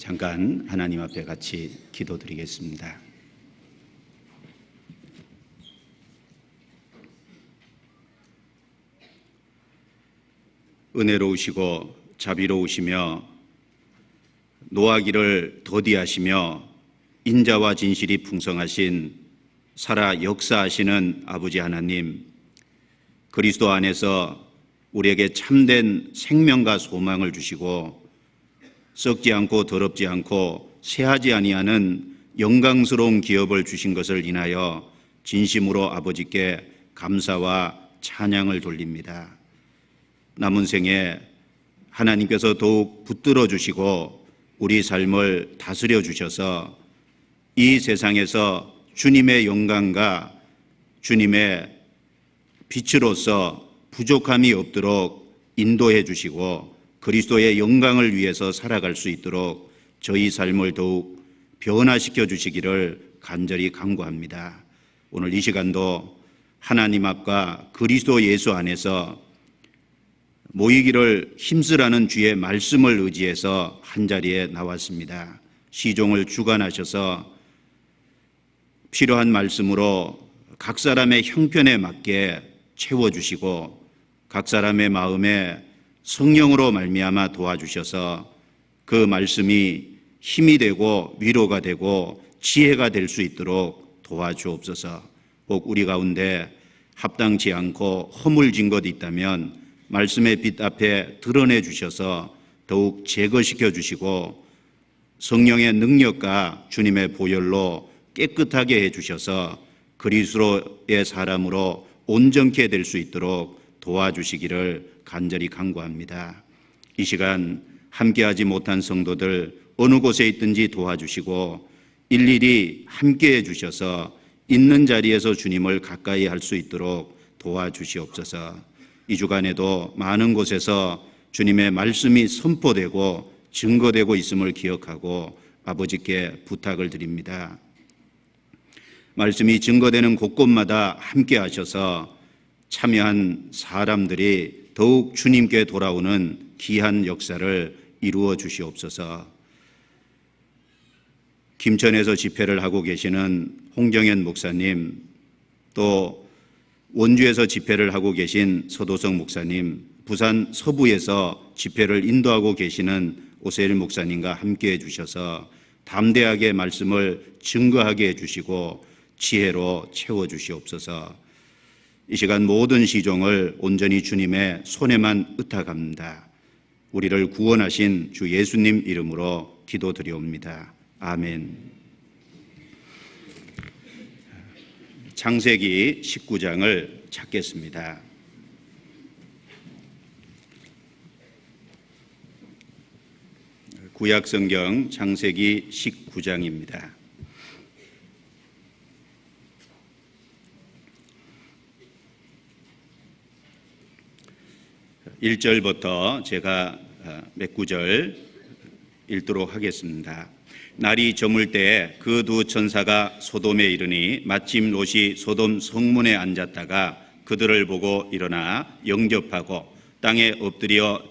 잠깐 하나님 앞에 같이 기도드리겠습니다. 은혜로우시고 자비로우시며 노하기를 더디하시며 인자와 진실이 풍성하신 살아 역사하시는 아버지 하나님, 그리스도 안에서 우리에게 참된 생명과 소망을 주시고 썩지 않고 더럽지 않고 쇠하지 아니하는 영광스러운 기업을 주신 것을 인하여 진심으로 아버지께 감사와 찬양을 돌립니다. 남은 생에 하나님께서 더욱 붙들어 주시고 우리 삶을 다스려 주셔서 이 세상에서 주님의 영광과 주님의 빛으로서 부족함이 없도록 인도해 주시고 그리스도의 영광을 위해서 살아갈 수 있도록 저희 삶을 더욱 변화시켜 주시기를 간절히 간구합니다. 오늘 이 시간도 하나님 앞과 그리스도 예수 안에서 모이기를 힘쓰라는 주의 말씀을 의지해서 한자리에 나왔습니다. 시종을 주관하셔서 필요한 말씀으로 각 사람의 형편에 맞게 채워주시고 각 사람의 마음에 성령으로 말미암아 도와주셔서 그 말씀이 힘이 되고 위로가 되고 지혜가 될 수 있도록 도와주옵소서. 혹 우리 가운데 합당치 않고 허물진 것 있다면 말씀의 빛 앞에 드러내 주셔서 더욱 제거시켜 주시고 성령의 능력과 주님의 보혈로 깨끗하게 해 주셔서 그리스도의 사람으로 온전케 될 수 있도록 도와주시기를 간절히 간구합니다. 이 시간 함께하지 못한 성도들 어느 곳에 있든지 도와주시고 일일이 함께해 주셔서 있는 자리에서 주님을 가까이 할 수 있도록 도와주시옵소서. 이 주간에도 많은 곳에서 주님의 말씀이 선포되고 증거되고 있음을 기억하고 아버지께 부탁을 드립니다. 말씀이 증거되는 곳곳마다 함께 하셔서 참여한 사람들이 더욱 주님께 돌아오는 귀한 역사를 이루어 주시옵소서. 김천에서 집회를 하고 계시는 홍정현 목사님, 또 원주에서 집회를 하고 계신 서도성 목사님, 부산 서부에서 집회를 인도하고 계시는 오세일 목사님과 함께 해주셔서 담대하게 말씀을 증거하게 해주시고 지혜로 채워주시옵소서. 이 시간 모든 시종을 온전히 주님의 손에만 의탁합니다. 우리를 구원하신 주 예수님 이름으로 기도드리옵니다. 아멘. 창세기 19장을 찾겠습니다. 구약성경 창세기 19장입니다. 1절부터 제가 몇 구절 읽도록 하겠습니다. 날이 저물 때에 그 두 천사가 소돔에 이르니 마침 롯이 소돔 성문에 앉았다가 그들을 보고 일어나 영접하고 땅에 엎드려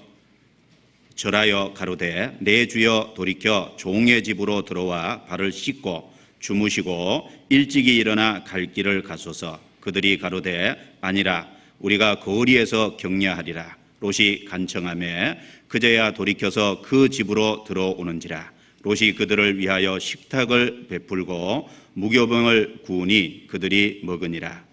절하여 가로되 내 주여 돌이켜 종의 집으로 들어와 발을 씻고 주무시고 일찍이 일어나 갈 길을 가소서. 그들이 가로되 아니라 우리가 거리에서 격려하리라. 롯이 간청하매 그제야 돌이켜서 그 집으로 들어오는지라. 롯이 그들을 위하여 식탁을 베풀고 무교병을 구우니 그들이 먹으니라.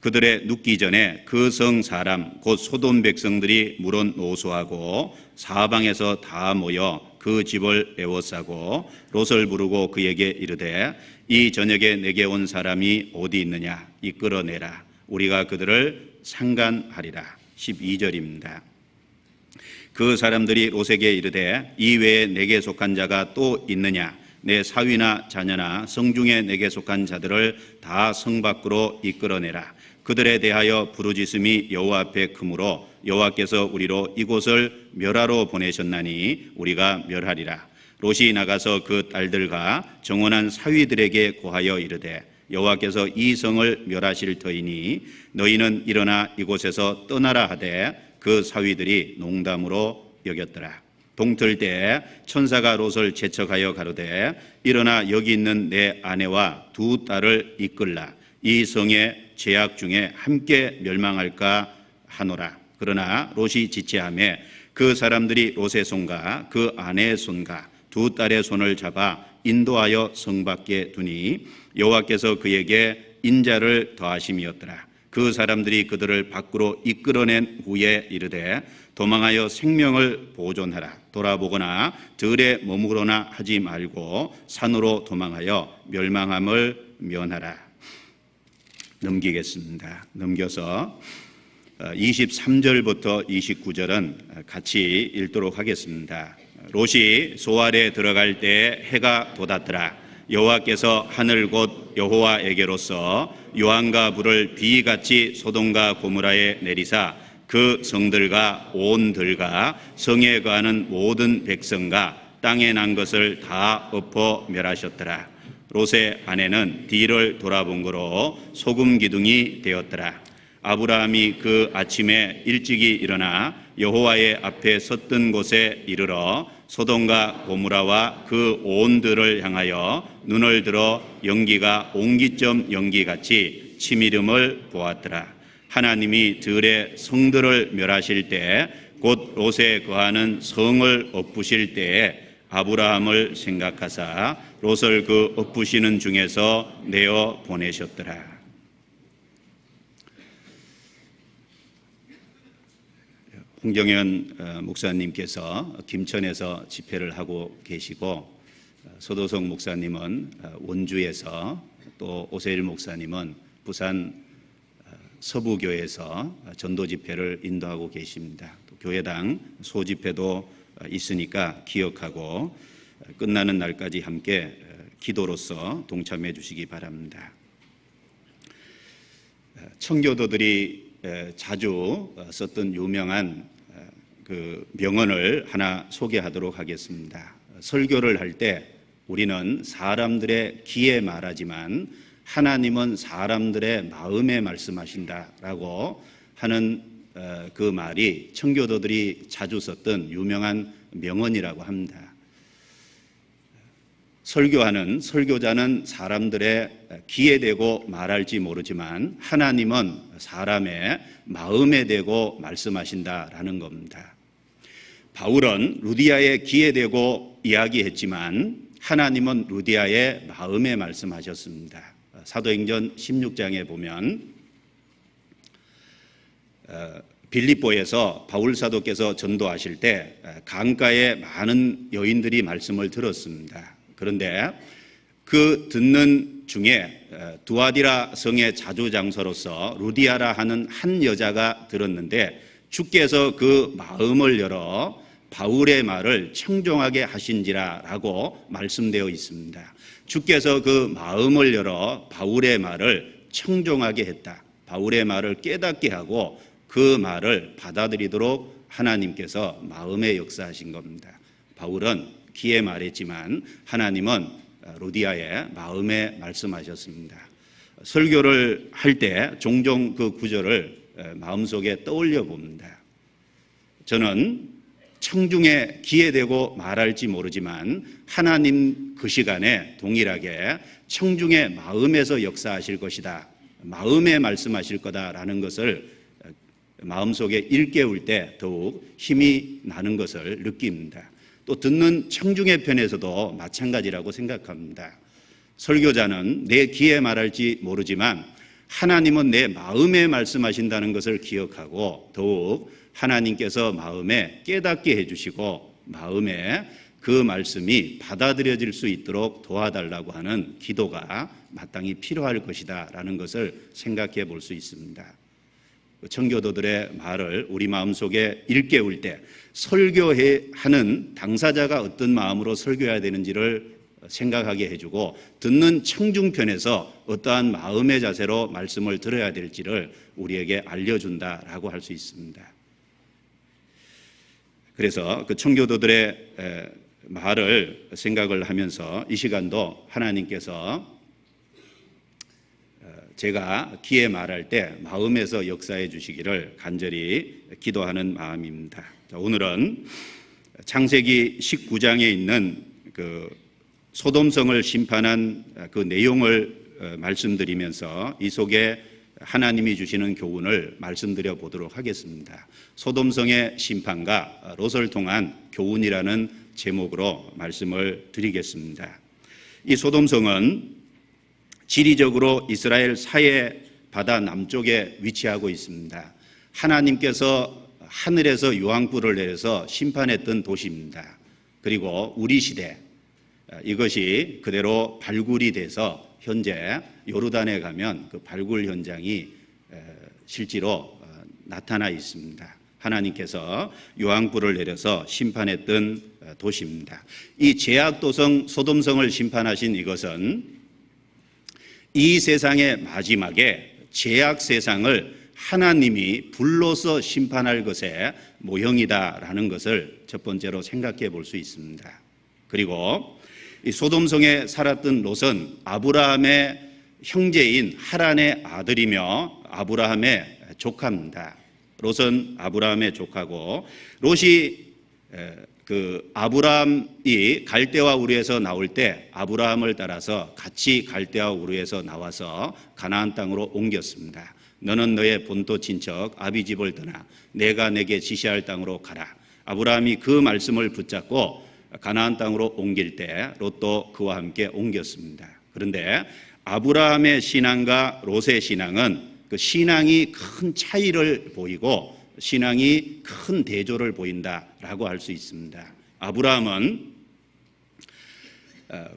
그들의 눕기 전에 그 성 사람 곧 소돔 백성들이 물은 노소하고 사방에서 다 모여 그 집을 에워싸고 롯을 부르고 그에게 이르되 이 저녁에 내게 온 사람이 어디 있느냐 이끌어내라. 우리가 그들을 상간하리라. 12절입니다. 그 사람들이 롯에게 이르되 이 외에 내게 속한 자가 또 있느냐? 내 사위나 자녀나 성중에 내게 속한 자들을 다 성 밖으로 이끌어내라. 그들에 대하여 부르짖음이 여호와 앞에 크므로 여호와께서 우리로 이곳을 멸하러 보내셨나니 우리가 멸하리라. 롯이 나가서 그 딸들과 정혼한 사위들에게 고하여 이르되 여호와께서 이 성을 멸하실 터이니 너희는 일어나 이곳에서 떠나라 하되 그 사위들이 농담으로 여겼더라. 동틀 때 천사가 롯을 재촉하여 가로되 일어나 여기 있는 내 아내와 두 딸을 이끌라. 이 성의 죄악 중에 함께 멸망할까 하노라. 그러나 롯이 지체하며 그 사람들이 롯의 손과 그 아내의 손과 두 딸의 손을 잡아 인도하여 성 밖에 두니 여호와께서 그에게 인자를 더하심이었더라. 그 사람들이 그들을 밖으로 이끌어낸 후에 이르되 도망하여 생명을 보존하라. 돌아보거나 들에 머무르거나 하지 말고 산으로 도망하여 멸망함을 면하라. 넘기겠습니다. 넘겨서 23절부터 29절은 같이 읽도록 하겠습니다. 롯이 소알에 들어갈 때 해가 돋았더라. 여호와께서 하늘 곧 여호와에게로서 요한과 불을 비같이 소돔과 고모라에 내리사 그 성들과 온 들과 성에 거하는 모든 백성과 땅에 난 것을 다 엎어 멸하셨더라. 롯의 아내는 뒤를 돌아본 거로 소금 기둥이 되었더라. 아브라함이 그 아침에 일찍이 일어나 여호와의 앞에 섰던 곳에 이르러 소돔과 고모라와 그 온 들을 향하여 눈을 들어 연기가 옹기점 연기같이 치미름을 보았더라. 하나님이 들의 성들을 멸하실 때 곧 롯에 거하는 성을 엎으실 때에 아브라함을 생각하사 롯을 그 엎으시는 중에서 내어 보내셨더라. 홍정현 목사님께서 김천에서 집회를 하고 계시고 서도성 목사님은 원주에서 또 오세일 목사님은 부산 서부교회에서 전도 집회를 인도하고 계십니다. 또 교회당 소집회도 있으니까 기억하고 끝나는 날까지 함께 기도로서 동참해 주시기 바랍니다. 청교도들이 자주 썼던 유명한 그 명언을 하나 소개하도록 하겠습니다. 설교를 할 때 우리는 사람들의 귀에 말하지만 하나님은 사람들의 마음에 말씀하신다라고 하는 그 말이 청교도들이 자주 썼던 유명한 명언이라고 합니다. 설교하는 설교자는 사람들의 귀에 대고 말할지 모르지만 하나님은 사람의 마음에 대고 말씀하신다라는 겁니다. 바울은 루디아의 귀에 대고 이야기했지만 하나님은 루디아의 마음에 말씀하셨습니다. 사도행전 16장에 보면 빌립보에서 바울 사도께서 전도하실 때 강가에 많은 여인들이 말씀을 들었습니다. 그런데 그 듣는 중에 두아디라 성의 자주장서로서 루디아라 하는 한 여자가 들었는데 주께서 그 마음을 열어 바울의 말을 청종하게 하신지라라고 말씀되어 있습니다. 주께서 그 마음을 열어 바울의 말을 청종하게 했다. 바울의 말을 깨닫게 하고 그 말을 받아들이도록 하나님께서 마음에 역사하신 겁니다. 바울은 귀에 말했지만 하나님은 루디아의 마음에 말씀하셨습니다. 설교를 할 때 종종 그 구절을 마음속에 떠올려 봅니다. 저는 청중에 귀에 대고 말할지 모르지만 하나님 그 시간에 동일하게 청중의 마음에서 역사하실 것이다. 마음에 말씀하실 거다라는 것을 마음속에 일깨울 때 더욱 힘이 나는 것을 느낍니다. 또 듣는 청중의 편에서도 마찬가지라고 생각합니다. 설교자는 내 귀에 말할지 모르지만 하나님은 내 마음에 말씀하신다는 것을 기억하고 더욱 하나님께서 마음에 깨닫게 해주시고 마음에 그 말씀이 받아들여질 수 있도록 도와달라고 하는 기도가 마땅히 필요할 것이다 라는 것을 생각해 볼 수 있습니다. 청교도들의 말을 우리 마음속에 일깨울 때 설교하는 당사자가 어떤 마음으로 설교해야 되는지를 생각하게 해주고 듣는 청중편에서 어떠한 마음의 자세로 말씀을 들어야 될지를 우리에게 알려준다라고 할 수 있습니다. 그래서 그 청교도들의 말을 생각을 하면서 이 시간도 하나님께서 제가 귀에 말할 때 마음에서 역사해 주시기를 간절히 기도하는 마음입니다. 자, 오늘은 창세기 19장에 있는 그 소돔성을 심판한 그 내용을 말씀드리면서 이 속에 하나님이 주시는 교훈을 말씀드려 보도록 하겠습니다. 소돔성의 심판과 롯을 통한 교훈이라는 제목으로 말씀을 드리겠습니다. 이 소돔성은 지리적으로 이스라엘 사해 바다 남쪽에 위치하고 있습니다. 하나님께서 하늘에서 유황불을 내려서 심판했던 도시입니다. 그리고 우리 시대 이것이 그대로 발굴이 돼서 현재 요르단에 가면 그 발굴 현장이 실제로 나타나 있습니다. 하나님께서 유황불을 내려서 심판했던 도시입니다. 이 제약도성 소돔성을 심판하신 이것은 이 세상의 마지막에 제약 세상을 하나님이 불로서 심판할 것의 모형이다라는 것을 첫 번째로 생각해 볼 수 있습니다. 그리고 이 소돔성에 살았던 롯은 아브라함의 형제인 하란의 아들이며 아브라함의 조카입니다. 롯은 아브라함의 조카고, 롯이 그 아브라함이 갈대와 우르에서 나올 때 아브라함을 따라서 같이 갈대와 우르에서 나와서 가나안 땅으로 옮겼습니다. 너는 너의 본토 친척 아비집을 떠나 내가 내게 지시할 땅으로 가라. 아브라함이 그 말씀을 붙잡고 가나안 땅으로 옮길 때 롯도 그와 함께 옮겼습니다. 그런데 아브라함의 신앙과 롯의 신앙은 그 신앙이 큰 차이를 보이고 신앙이 큰 대조를 보인다라고 할 수 있습니다. 아브라함은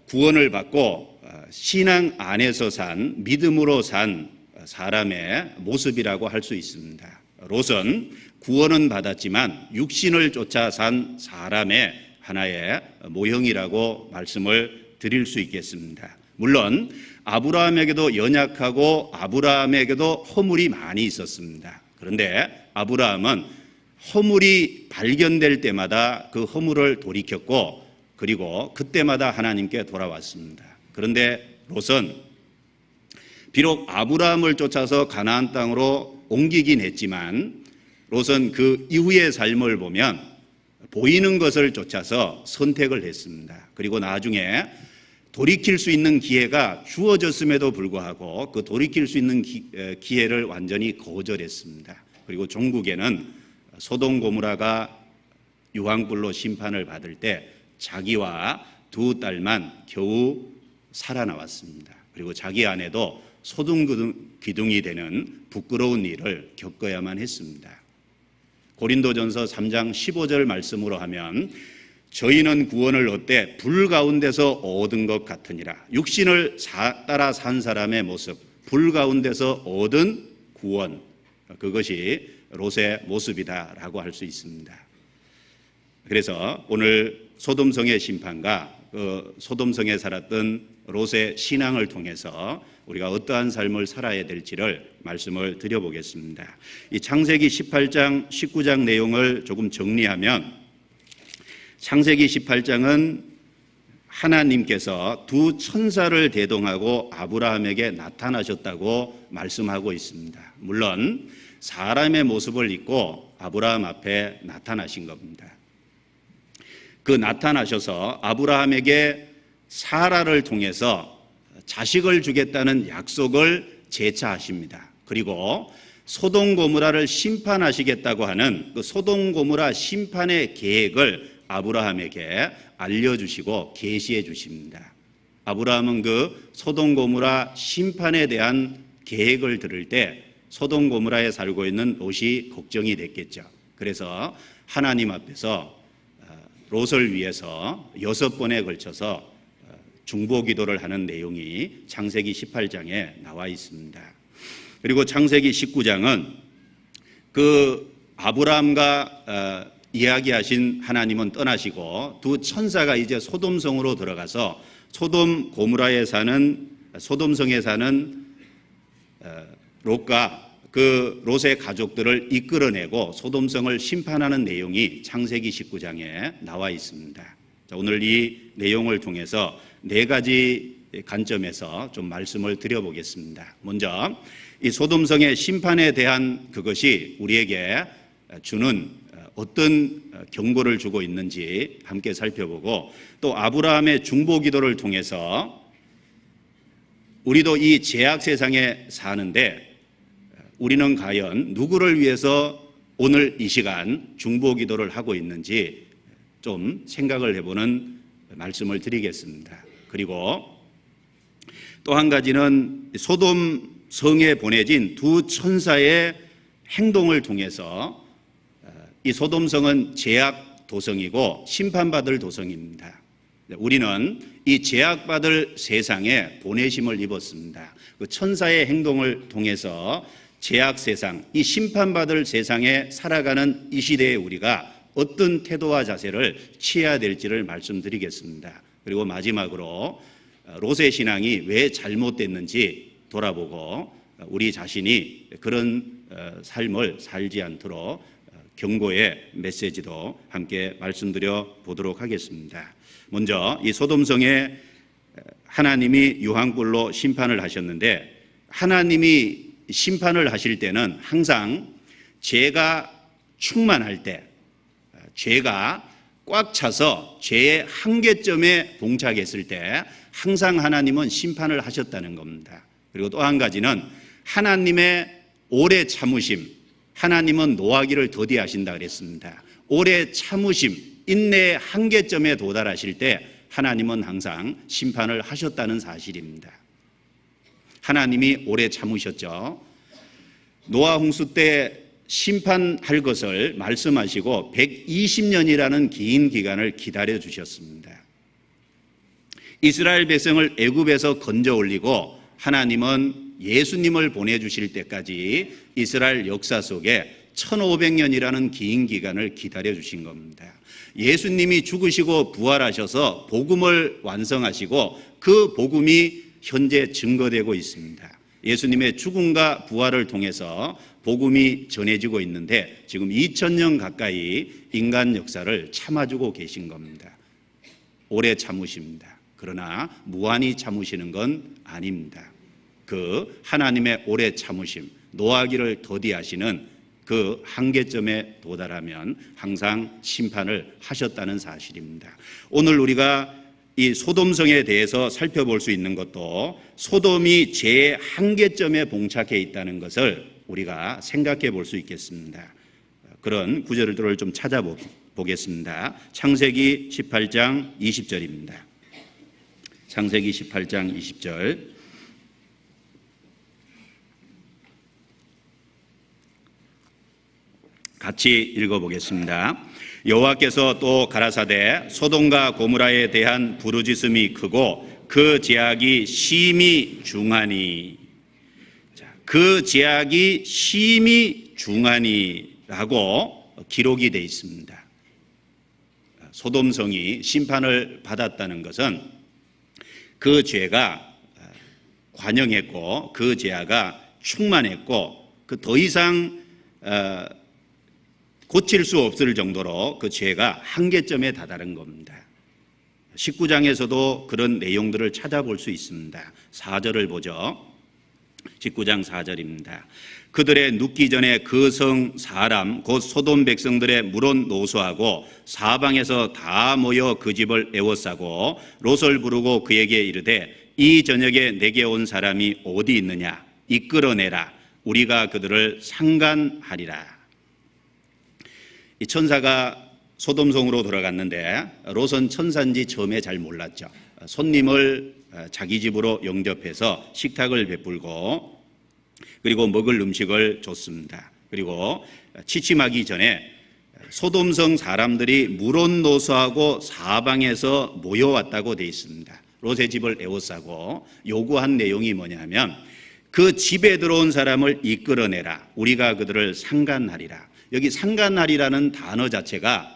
구원을 받고 신앙 안에서 산, 믿음으로 산 사람의 모습이라고 할 수 있습니다. 롯은 구원은 받았지만 육신을 쫓아 산 사람의 하나의 모형이라고 말씀을 드릴 수 있겠습니다. 물론 아브라함에게도 연약하고 아브라함에게도 허물이 많이 있었습니다. 그런데 아브라함은 허물이 발견될 때마다 그 허물을 돌이켰고, 그리고 그때마다 하나님께 돌아왔습니다. 그런데 롯은 비록 아브라함을 쫓아서 가나안 땅으로 옮기긴 했지만 롯은 그 이후의 삶을 보면 보이는 것을 쫓아서 선택을 했습니다. 그리고 나중에 돌이킬 수 있는 기회가 주어졌음에도 불구하고 그 돌이킬 수 있는 기회를 완전히 거절했습니다. 그리고 종국에는 소돔 고모라가 유황불로 심판을 받을 때 자기와 두 딸만 겨우 살아나왔습니다. 그리고 자기 아내도 소동 기둥이 되는 부끄러운 일을 겪어야만 했습니다. 고린도전서 3장 15절 말씀으로 하면 저희는 구원을 얻되 불 가운데서 얻은 것 같으니라. 육신을 따라 산 사람의 모습, 불 가운데서 얻은 구원, 그것이 롯의 모습이다라고 할 수 있습니다. 그래서 오늘 소돔성의 심판과 그 소돔성에 살았던 롯의 신앙을 통해서 우리가 어떠한 삶을 살아야 될지를 말씀을 드려보겠습니다. 이 창세기 18장, 19장 내용을 조금 정리하면, 창세기 18장은 하나님께서 두 천사를 대동하고 아브라함에게 나타나셨다고 말씀하고 있습니다. 물론 사람의 모습을 입고 아브라함 앞에 나타나신 겁니다. 그 나타나셔서 아브라함에게 사라를 통해서 자식을 주겠다는 약속을 재차하십니다. 그리고 소돔 고모라를 심판하시겠다고 하는 그 소돔 고모라 심판의 계획을 아브라함에게 알려주시고 계시해 주십니다. 아브라함은 그 소돔 고모라 심판에 대한 계획을 들을 때 소돔 고모라에 살고 있는 롯이 걱정이 됐겠죠. 그래서 하나님 앞에서 롯을 위해서 6번에 걸쳐서 중보기도를 하는 내용이 창세기 18장에 나와 있습니다. 그리고 창세기 19장은 그 아브라함과 이야기하신 하나님은 떠나시고 두 천사가 이제 소돔성으로 들어가서 소돔 고모라에 사는, 소돔성에 사는 롯과 그 롯의 가족들을 이끌어내고 소돔성을 심판하는 내용이 창세기 19장에 나와 있습니다. 자, 오늘 이 내용을 통해서 4가지 관점에서 좀 말씀을 드려보겠습니다. 먼저 이 소돔성의 심판에 대한 그것이 우리에게 주는 어떤 경고를 주고 있는지 함께 살펴보고, 또 아브라함의 중보 기도를 통해서 우리도 이 죄악 세상에 사는데 우리는 과연 누구를 위해서 오늘 이 시간 중보 기도를 하고 있는지 좀 생각을 해보는 말씀을 드리겠습니다. 그리고 또 한 가지는 소돔 성에 보내진 두 천사의 행동을 통해서, 이 소돔 성은 죄악 도성이고 심판받을 도성입니다. 우리는 이 죄악받을 세상에 보내심을 입었습니다. 그 천사의 행동을 통해서 죄악 세상, 이 심판받을 세상에 살아가는 이 시대에 우리가 어떤 태도와 자세를 취해야 될지를 말씀드리겠습니다. 그리고 마지막으로 롯의 신앙이 왜 잘못됐는지 돌아보고 우리 자신이 그런 삶을 살지 않도록 경고의 메시지도 함께 말씀드려 보도록 하겠습니다. 먼저 이 소돔성에 하나님이 유황불로 심판을 하셨는데, 하나님이 심판을 하실 때는 항상 죄가 충만할 때, 죄가 꽉 차서 죄의 한계점에 봉착했을 때 항상 하나님은 심판을 하셨다는 겁니다. 그리고 또 한 가지는 하나님의 오래 참으심, 하나님은 노하기를 더디하신다 그랬습니다. 오래 참으심, 인내의 한계점에 도달하실 때 하나님은 항상 심판을 하셨다는 사실입니다. 하나님이 오래 참으셨죠. 노아 홍수 때 심판할 것을 말씀하시고 120년이라는 긴 기간을 기다려 주셨습니다. 이스라엘 백성을 애굽에서 건져 올리고 하나님은 예수님을 보내주실 때까지 이스라엘 역사 속에 1500년이라는 긴 기간을 기다려 주신 겁니다. 예수님이 죽으시고 부활하셔서 복음을 완성하시고 그 복음이 현재 증거되고 있습니다. 예수님의 죽음과 부활을 통해서 복음이 전해지고 있는데 지금 2000년 가까이 인간 역사를 참아주고 계신 겁니다. 오래 참으십니다. 그러나 무한히 참으시는 건 아닙니다. 그 하나님의 오래 참으심, 노하기를 더디하시는 그 한계점에 도달하면 항상 심판을 하셨다는 사실입니다. 오늘 우리가 이 소돔성에 대해서 살펴볼 수 있는 것도 소돔이 죄의 한계점에 봉착해 있다는 것을 우리가 생각해 볼 수 있겠습니다. 그런 구절들을 좀 찾아보겠습니다. 창세기 18장 20절입니다. 창세기 18장 20절. 같이 읽어보겠습니다. 여호와께서 또 가라사대 소돔과 고모라에 대한 부르짖음이 크고 그 죄악이 심히 중하니, 그 죄악이 심히 중하니라고 기록이 되어 있습니다. 소돔성이 심판을 받았다는 것은 그 죄가 관영했고 그 죄가 충만했고 그 더 이상 고칠 수 없을 정도로 그 죄가 한계점에 다다른 겁니다. 19장에서도 그런 내용들을 찾아볼 수 있습니다. 4절을 보죠. 19장 4절입니다. 그들의 눕기 전에 그 성 사람 곧 소돔 백성들의 물은 노소하고 사방에서 다 모여 그 집을 에워싸고 롯을 부르고 그에게 이르되 이 저녁에 내게 온 사람이 어디 있느냐, 이끌어내라, 우리가 그들을 상간하리라. 이 천사가 소돔성으로 들어갔는데 롯은 천사인지 처음에 잘 몰랐죠. 손님을 자기 집으로 영접해서 식탁을 베풀고 그리고 먹을 음식을 줬습니다. 그리고 취침하기 전에 소돔성 사람들이 물온노소하고 사방에서 모여왔다고 되어 있습니다. 롯의 집을 에워싸고 요구한 내용이 뭐냐면 그 집에 들어온 사람을 이끌어내라, 우리가 그들을 상간하리라. 여기 상간하리라는 단어 자체가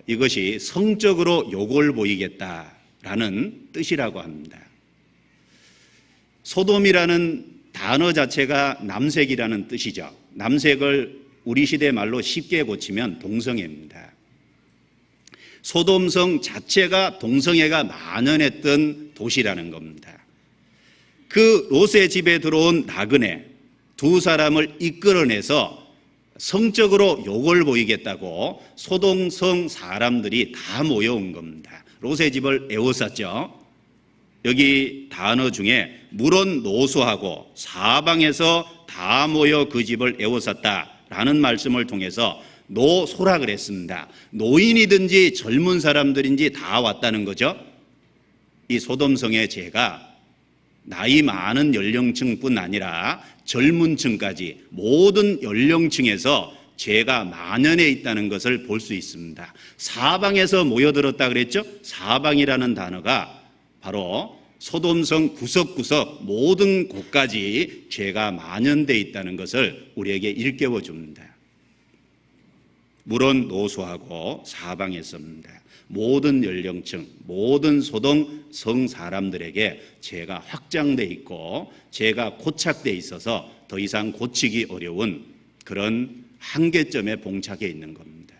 이것이 성적으로 요걸 보이겠다라는 뜻이라고 합니다. 소돔이라는 단어 자체가 남색이라는 뜻이죠. 남색을 우리 시대 말로 쉽게 고치면 동성애입니다. 소돔성 자체가 동성애가 만연했던 도시라는 겁니다. 그 롯의 집에 들어온 나그네 두 사람을 이끌어내서 성적으로 욕을 보이겠다고 소돔성 사람들이 다 모여온 겁니다. 롯의 집을 에워쌌죠. 여기 단어 중에 물은 노소하고 사방에서 다 모여 그 집을 에워쌌다라는 말씀을 통해서 노소라 그랬습니다. 노인이든지 젊은 사람들인지 다 왔다는 거죠. 이 소돔성의 죄가 나이 많은 연령층뿐 아니라 젊은 층까지 모든 연령층에서 죄가 만연해 있다는 것을 볼 수 있습니다. 사방에서 모여들었다 그랬죠? 사방이라는 단어가 바로 소돔성 구석구석 모든 곳까지 죄가 만연돼 있다는 것을 우리에게 일깨워 줍니다. 물은 노소하고 사방에서입니다. 모든 연령층, 모든 소돔성 사람들에게 죄가 확장돼 있고 죄가 고착돼 있어서 더 이상 고치기 어려운 그런 한계점에 봉착해 있는 겁니다.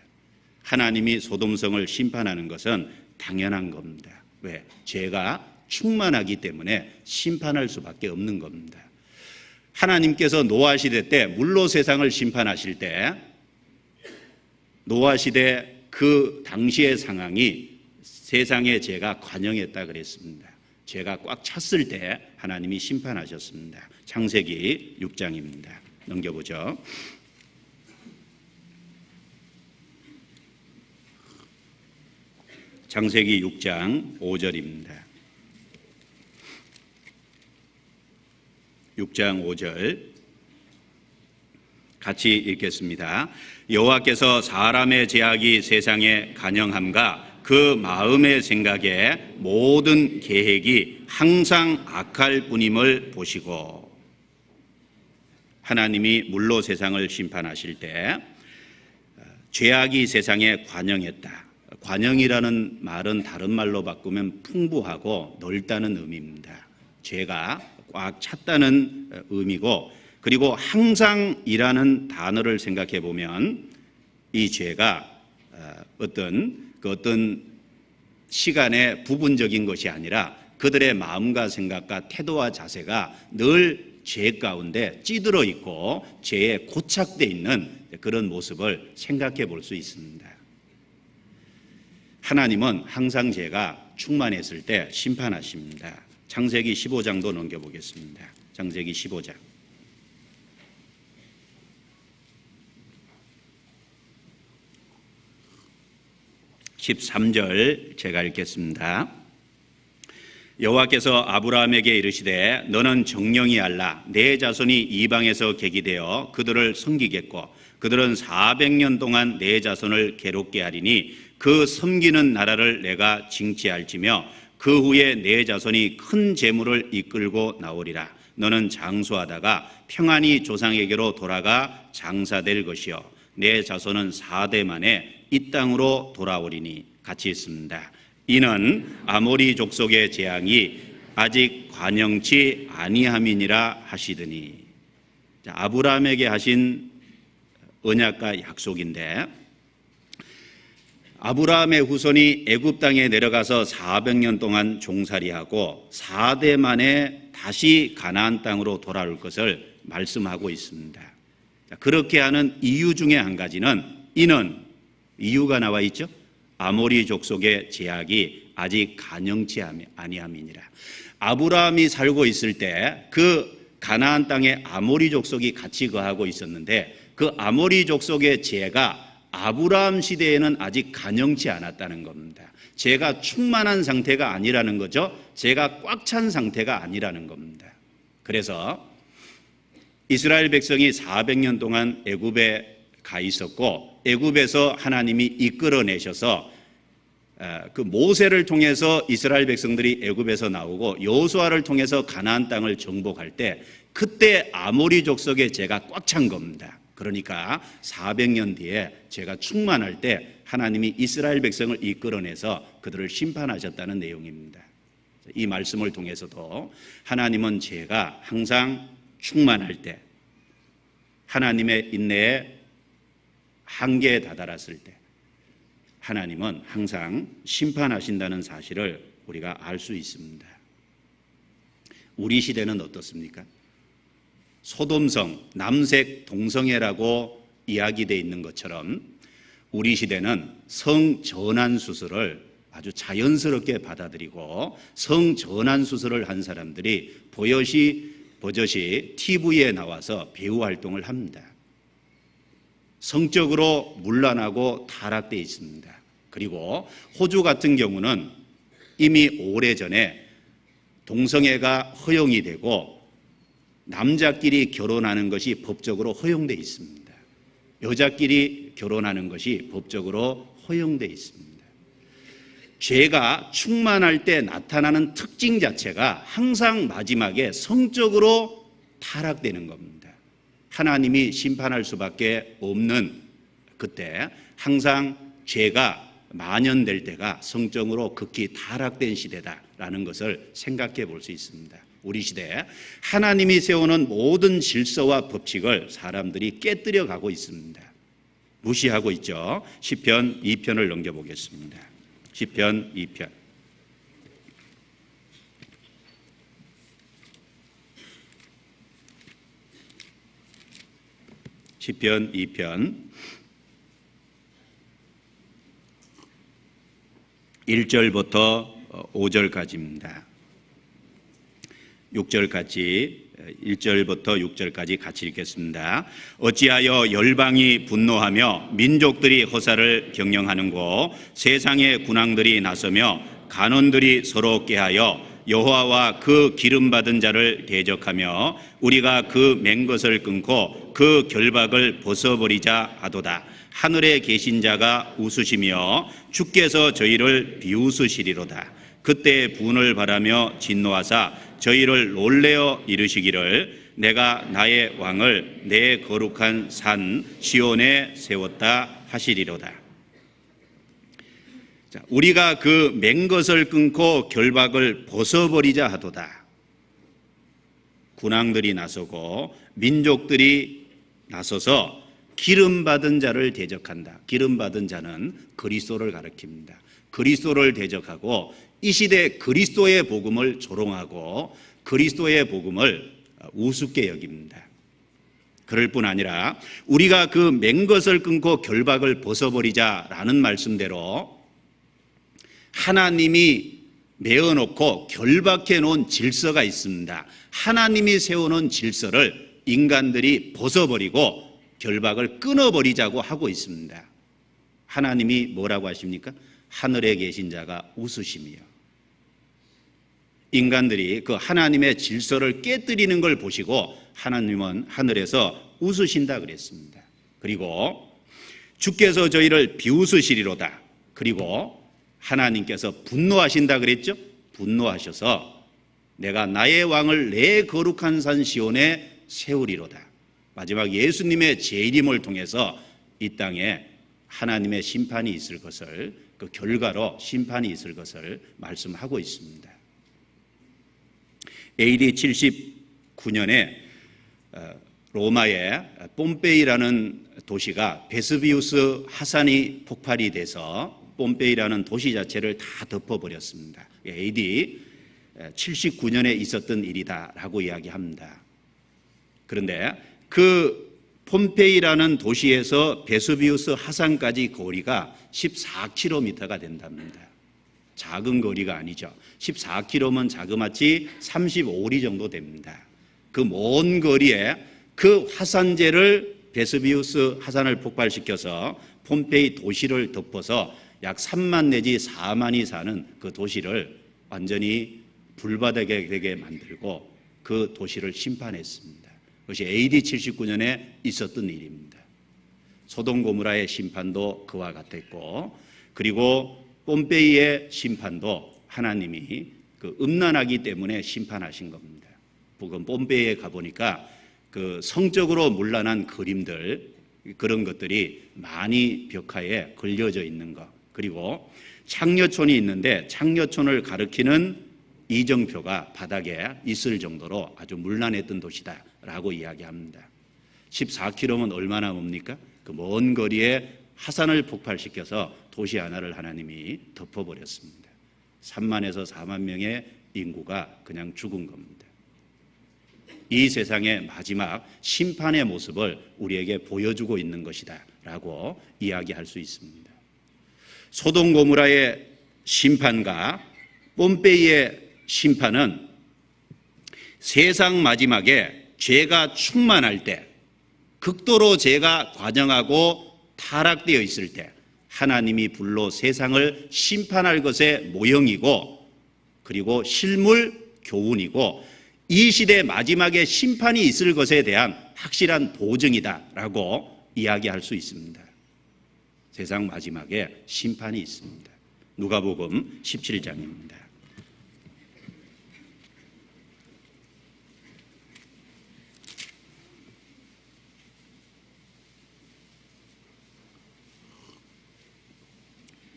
하나님이 소돔성을 심판하는 것은 당연한 겁니다. 왜? 죄가 충만하기 때문에 심판할 수밖에 없는 겁니다. 하나님께서 노아 시대 때 물로 세상을 심판하실 때 노아 시대 그 당시의 상황이 세상의 죄가 관영했다 그랬습니다. 죄가 꽉 찼을 때 하나님이 심판하셨습니다. 창세기 6장입니다. 넘겨보죠. 창세기 6장 5절입니다. 6장 5절 같이 읽겠습니다. 여호와께서 사람의 죄악이 세상에 간영함과 그 마음의 생각에 모든 계획이 항상 악할 뿐임을 보시고. 하나님이 물로 세상을 심판하실 때 죄악이 세상에 관영했다. 관영이라는 말은 다른 말로 바꾸면 풍부하고 넓다는 의미입니다. 죄가 꽉 찼다는 의미고, 그리고 항상이라는 단어를 생각해 보면 이 죄가 어떤 시간의 부분적인 것이 아니라 그들의 마음과 생각과 태도와 자세가 늘 죄 가운데 찌들어 있고 죄에 고착돼 있는 그런 모습을 생각해 볼 수 있습니다. 하나님은 항상 죄가 충만했을 때 심판하십니다. 창세기 15장도 넘겨보겠습니다. 창세기 15장 13절 제가 읽겠습니다. 여호와께서 아브라함에게 이르시되 너는 정령이 알라. 내 자손이 이방에서 계기되어 그들을 섬기겠고 그들은 400년 동안 내 자손을 괴롭게 하리니 그 섬기는 나라를 내가 징치할지며 그 후에 내 자손이 큰 재물을 이끌고 나오리라. 너는 장수하다가 평안히 조상에게로 돌아가 장사될 것이요 내 자손은 4대 만에 이 땅으로 돌아오리니. 같이 있습니다. 이는 아모리 족속의 재앙이 아직 관영치 아니함이니라 하시더니. 아브라함에게 하신 언약과 약속인데, 아브라함의 후손이 애굽 땅에 내려가서 400년 동안 종살이하고 4대 만에 다시 가나안 땅으로 돌아올 것을 말씀하고 있습니다. 그렇게 하는 이유 중에 한 가지는 이는 이유가 나와 있죠. 아모리 족속의 제약이 아직 간영치 아니함이니라. 아브라함이 살고 있을 때 그 가나안 땅에 아모리 족속이 같이 거하고 있었는데 그 아모리 족속의 죄가 아브라함 시대에는 아직 간영치 않았다는 겁니다. 죄가 충만한 상태가 아니라는 거죠. 죄가 꽉 찬 상태가 아니라는 겁니다. 그래서 이스라엘 백성이 400년 동안 애굽에 가 있었고 애굽에서 하나님이 이끌어내셔서 그 모세를 통해서 이스라엘 백성들이 애굽에서 나오고 여호수아를 통해서 가나안 땅을 정복할 때 그때 아모리 족속의 죄가 꽉 찬 겁니다. 그러니까 400년 뒤에 죄가 충만할 때 하나님이 이스라엘 백성을 이끌어내서 그들을 심판하셨다는 내용입니다. 이 말씀을 통해서도 하나님은 죄가 항상 충만할 때 하나님의 인내에 한계에 다다랐을 때 하나님은 항상 심판하신다는 사실을 우리가 알 수 있습니다. 우리 시대는 어떻습니까? 소돔성, 남색 동성애라고 이야기되어 있는 것처럼 우리 시대는 성전환 수술을 아주 자연스럽게 받아들이고 성전환 수술을 한 사람들이 버젓이 TV에 나와서 배우 활동을 합니다. 성적으로 문란하고 타락되어 있습니다. 그리고 호주 같은 경우는 이미 오래전에 동성애가 허용이 되고 남자끼리 결혼하는 것이 법적으로 허용되어 있습니다. 여자끼리 결혼하는 것이 법적으로 허용되어 있습니다. 죄가 충만할 때 나타나는 특징 자체가 항상 마지막에 성적으로 타락되는 겁니다. 하나님이 심판할 수밖에 없는 그때 항상 죄가 만연될 때가 성적으로 극히 타락된 시대다라는 것을 생각해 볼 수 있습니다. 우리 시대에 하나님이 세우는 모든 질서와 법칙을 사람들이 깨뜨려 가고 있습니다. 무시하고 있죠. 시편 2편을 넘겨보겠습니다. 시편 2편. 시편 2편 1절부터 5절까지입니다. 6절까지 1절부터 6절까지 같이 읽겠습니다. 어찌하여 열방이 분노하며 민족들이 허사를 경영하는고 세상의 군왕들이 나서며 간원들이 서로 꾀하여 여호와와 그 기름 받은 자를 대적하며 우리가 그 맨 것을 끊고 그 결박을 벗어버리자 하도다. 하늘에 계신 자가 웃으시며 주께서 저희를 비웃으시리로다. 그때 분을 바라며 진노하사 저희를 놀래어 이르시기를 내가 나의 왕을 내 거룩한 산 시온에 세웠다 하시리로다. 자, 우리가 그 맨 것을 끊고 결박을 벗어버리자 하도다. 군왕들이 나서고 민족들이 나서서 기름 받은 자를 대적한다. 기름 받은 자는 그리스도를 가리킵니다. 그리스도를 대적하고 이 시대 그리스도의 복음을 조롱하고 그리스도의 복음을 우습게 여깁니다. 그럴 뿐 아니라 우리가 그 맨 것을 끊고 결박을 벗어버리자라는 말씀대로 하나님이 메어놓고 결박해 놓은 질서가 있습니다. 하나님이 세워놓은 질서를 인간들이 벗어버리고 결박을 끊어버리자고 하고 있습니다. 하나님이 뭐라고 하십니까? 하늘에 계신 자가 웃으시며. 인간들이 그 하나님의 질서를 깨뜨리는 걸 보시고 하나님은 하늘에서 웃으신다 그랬습니다. 그리고 주께서 저희를 비웃으시리로다. 그리고 하나님께서 분노하신다 그랬죠? 분노하셔서 내가 나의 왕을 내 거룩한 산 시온에 세우리로다. 마지막 예수님의 재림을 통해서 이 땅에 하나님의 심판이 있을 것을, 그 결과로 심판이 있을 것을 말씀하고 있습니다. AD 79년에 로마의 뽐페이라는 도시가 베스비우스 화산이 폭발이 돼서 뽐페이라는 도시 자체를 다 덮어버렸습니다. AD 79년에 있었던 일이다라고 이야기합니다. 그런데 그 폼페이라는 도시에서 베스비우스 화산까지 거리가 14km가 된답니다. 작은 거리가 아니죠. 14km면 자그마치 35리 정도 됩니다. 그 먼 거리에 그 화산재를 베스비우스 화산을 폭발시켜서 폼페이 도시를 덮어서 약 3만 내지 4만이 사는 그 도시를 완전히 불바다게 되게 만들고 그 도시를 심판했습니다. 그것이 AD 79년에 있었던 일입니다. 소돔 고모라의 심판도 그와 같았고, 그리고 뽐페이의 심판도 하나님이 그 음란하기 때문에 심판하신 겁니다. 혹은 뽐페이에 가보니까 그 성적으로 문란한 그림들, 그런 것들이 많이 벽화에 걸려져 있는 것, 그리고 창녀촌이 있는데 창녀촌을 가리키는 이정표가 바닥에 있을 정도로 아주 문란했던 도시다라고 이야기합니다. 14km면 얼마나 뭡니까? 그 먼 거리에 화산을 폭발시켜서 도시 하나를 하나님이 덮어버렸습니다. 3만에서 4만 명의 인구가 그냥 죽은 겁니다. 이 세상의 마지막 심판의 모습을 우리에게 보여주고 있는 것이다 라고 이야기할 수 있습니다. 소돔 고모라의 심판과 뽐페이의 심판은 세상 마지막에 죄가 충만할 때, 극도로 죄가 과정하고 타락되어 있을 때 하나님이 불로 세상을 심판할 것의 모형이고, 그리고 실물 교훈이고, 이 시대 마지막에 심판이 있을 것에 대한 확실한 보증이다라고 이야기할 수 있습니다. 세상 마지막에 심판이 있습니다. 누가복음 17장입니다.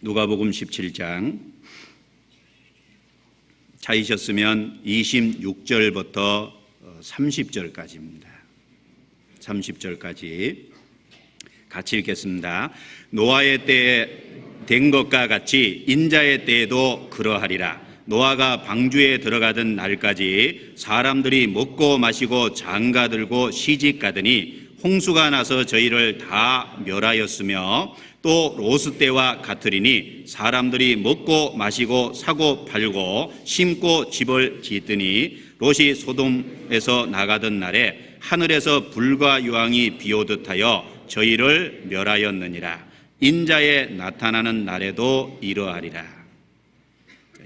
누가복음 17장 찾으셨으면 26절부터 30절까지입니다. 30절까지 같이 읽겠습니다. 노아의 때에 된 것과 같이 인자의 때에도 그러하리라. 노아가 방주에 들어가던 날까지 사람들이 먹고 마시고 장가들고 시집가더니 홍수가 나서 저희를 다 멸하였으며, 또 롯의 때와 같으리니 사람들이 먹고 마시고 사고 팔고 심고 집을 짓더니 롯이 소돔에서 나가던 날에 하늘에서 불과 유황이 비오듯 하여 저희를 멸하였느니라. 인자의 나타나는 날에도 이러하리라.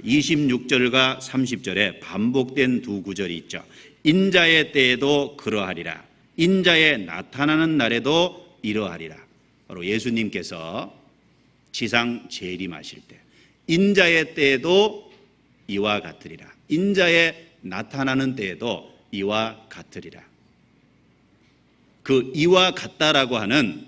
26절과 30절에 반복된 두 구절이 있죠. 인자의 때에도 그러하리라. 인자의 나타나는 날에도 이러하리라. 바로 예수님께서 지상 재림하실 때 인자의 때에도 이와 같으리라. 인자의 나타나는 때에도 이와 같으리라. 그 이와 같다라고 하는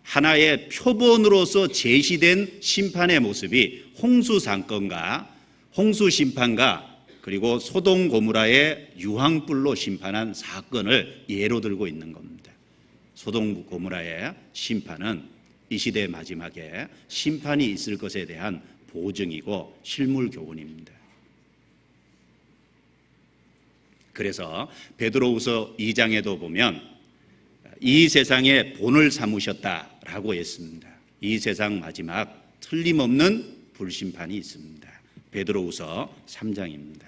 하나의 표본으로서 제시된 심판의 모습이 홍수 사건과 홍수 심판과 그리고 소돔 고모라의 유황불로 심판한 사건을 예로 들고 있는 겁니다. 소돔 고모라의 심판은 이 시대 마지막에 심판이 있을 것에 대한 보증이고 실물 교훈입니다. 그래서 베드로후서 2장에도 보면 이 세상의 본을 삼으셨다라고 했습니다. 이 세상 마지막 틀림없는 불심판이 있습니다. 베드로후서 3장입니다.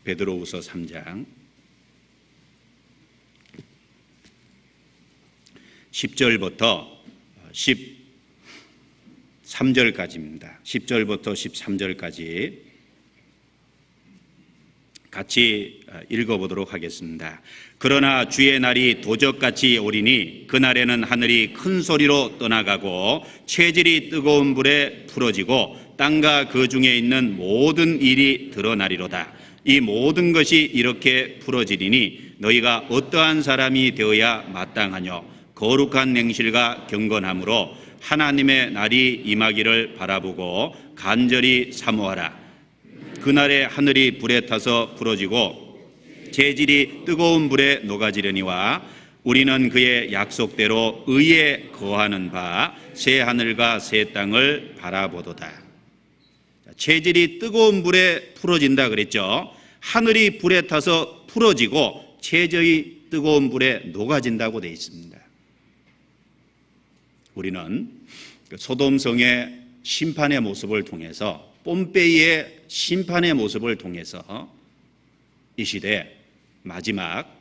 베드로후서 3장 10절부터 13절까지입니다. 10절부터 13절까지 같이 읽어보도록 하겠습니다. 그러나 주의 날이 도적같이 오리니 그날에는 하늘이 큰 소리로 떠나가고 체질이 뜨거운 불에 풀어지고 땅과 그 중에 있는 모든 일이 드러나리로다. 이 모든 것이 이렇게 풀어지리니 너희가 어떠한 사람이 되어야 마땅하뇨. 거룩한 냉실과 경건함으로 하나님의 날이 임하기를 바라보고 간절히 사모하라. 그날에 하늘이 불에 타서 풀어지고 재질이 뜨거운 불에 녹아지려니와 우리는 그의 약속대로 의에 거하는 바 새 하늘과 새 땅을 바라보도다. 체질이 뜨거운 불에 풀어진다 그랬죠. 하늘이 불에 타서 풀어지고 체질이 뜨거운 불에 녹아진다고 되어 있습니다. 우리는 소돔성의 심판의 모습을 통해서, 뽐페이의 심판의 모습을 통해서 이 시대 마지막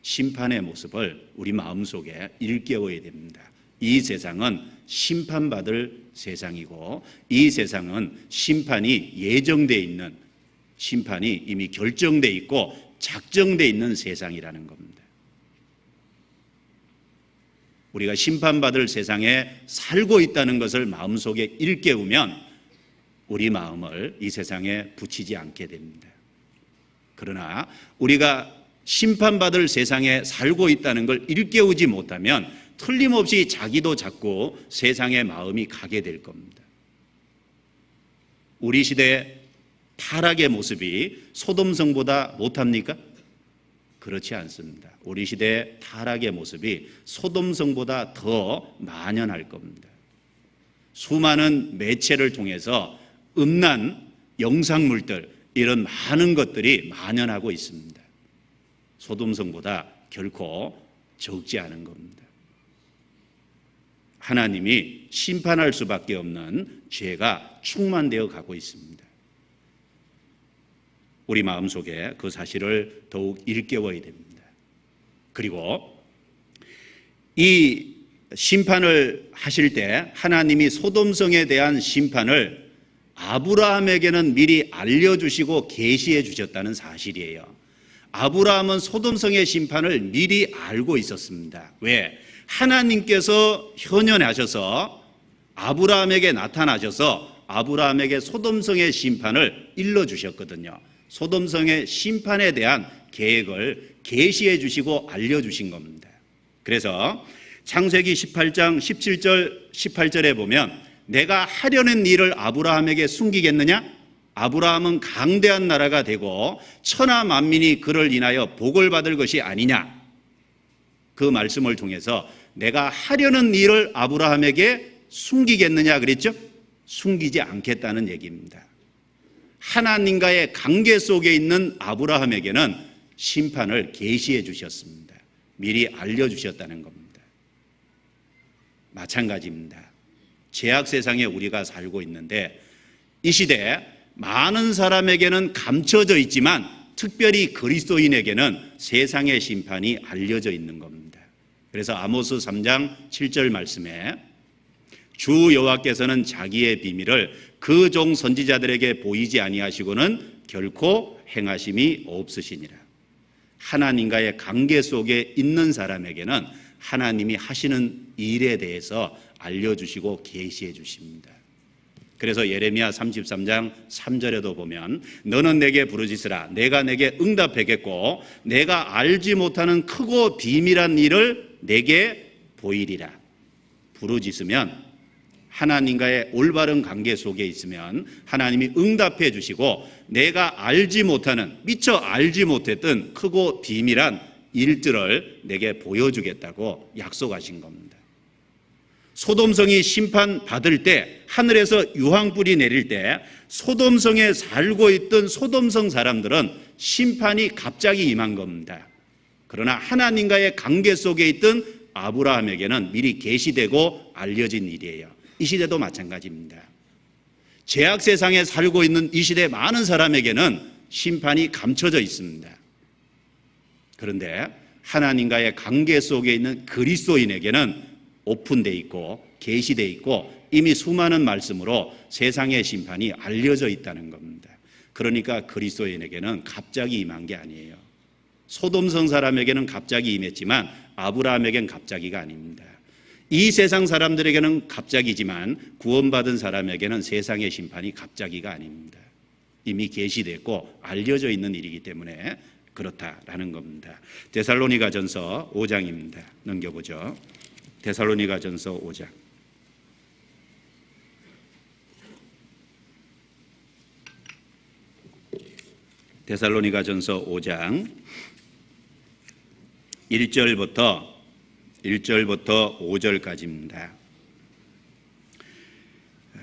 심판의 모습을 우리 마음속에 일깨워야 됩니다. 이 세상은 심판받을 세상이고 이 세상은 심판이 예정되어 있는, 심판이 이미 결정되어 있고 작정되어 있는 세상이라는 겁니다. 우리가 심판받을 세상에 살고 있다는 것을 마음속에 일깨우면 우리 마음을 이 세상에 붙이지 않게 됩니다. 그러나 우리가 심판받을 세상에 살고 있다는 걸 일깨우지 못하면 틀림없이 자기도 자꾸 세상의 마음이 가게 될 겁니다. 우리 시대의 타락의 모습이 소돔성보다 못합니까? 그렇지 않습니다. 우리 시대의 타락의 모습이 소돔성보다 더 만연할 겁니다. 수많은 매체를 통해서 음란, 영상물들, 이런 많은 것들이 만연하고 있습니다. 소돔성보다 결코 적지 않은 겁니다. 하나님이 심판할 수밖에 없는 죄가 충만되어 가고 있습니다. 우리 마음속에 그 사실을 더욱 일깨워야 됩니다. 그리고 이 심판을 하실 때 하나님이 소돔성에 대한 심판을 아브라함에게는 미리 알려주시고 계시해 주셨다는 사실이에요. 아브라함은 소돔성의 심판을 미리 알고 있었습니다. 왜? 하나님께서 현현하셔서 아브라함에게 나타나셔서 아브라함에게 소돔성의 심판을 일러주셨거든요. 소돔성의 심판에 대한 계획을 계시해 주시고 알려주신 겁니다. 그래서 창세기 18장 17절 18절에 보면 내가 하려는 일을 아브라함에게 숨기겠느냐? 아브라함은 강대한 나라가 되고 천하 만민이 그를 인하여 복을 받을 것이 아니냐? 그 말씀을 통해서 내가 하려는 일을 아브라함에게 숨기겠느냐 그랬죠? 숨기지 않겠다는 얘기입니다. 하나님과의 관계 속에 있는 아브라함에게는 심판을 계시해 주셨습니다. 미리 알려주셨다는 겁니다. 마찬가지입니다. 죄악 세상에 우리가 살고 있는데 이 시대에 많은 사람에게는 감춰져 있지만 특별히 그리스도인에게는 세상의 심판이 알려져 있는 겁니다. 그래서 아모스 3장 7절 말씀에 주 여호와께서는 자기의 비밀을 그 종 선지자들에게 보이지 아니하시고는 결코 행하심이 없으시니라. 하나님과의 관계 속에 있는 사람에게는 하나님이 하시는 일에 대해서 알려주시고 계시해 주십니다. 그래서 예레미야 33장 3절에도 보면 너는 내게 부르짖으라 내가 내게 응답하겠고 내가 알지 못하는 크고 비밀한 일을 내게 보이리라. 부르짖으면 하나님과의 올바른 관계 속에 있으면 하나님이 응답해 주시고 내가 알지 못하는 미처 알지 못했던 크고 비밀한 일들을 내게 보여주겠다고 약속하신 겁니다. 소돔성이 심판받을 때 하늘에서 유황불이 내릴 때 소돔성에 살고 있던 소돔성 사람들은 심판이 갑자기 임한 겁니다. 그러나 하나님과의 관계 속에 있던 아브라함에게는 미리 계시되고 알려진 일이에요. 이 시대도 마찬가지입니다. 죄악 세상에 살고 있는 이 시대 많은 사람에게는 심판이 감춰져 있습니다. 그런데 하나님과의 관계 속에 있는 그리스도인에게는 오픈되어 있고 계시되어 있고 이미 수많은 말씀으로 세상의 심판이 알려져 있다는 겁니다. 그러니까 그리스도인에게는 갑자기 임한 게 아니에요. 소돔성 사람에게는 갑자기 임했지만 아브라함에게는 갑자기가 아닙니다. 이 세상 사람들에게는 갑자기지만 구원받은 사람에게는 세상의 심판이 갑자기가 아닙니다. 이미 계시됐고 알려져 있는 일이기 때문에 그렇다라는 겁니다. 데살로니가전서 5장입니다. 넘겨보죠. 데살로니가전서 5장. 데살로니가전서 5장 1절부터 5절까지입니다.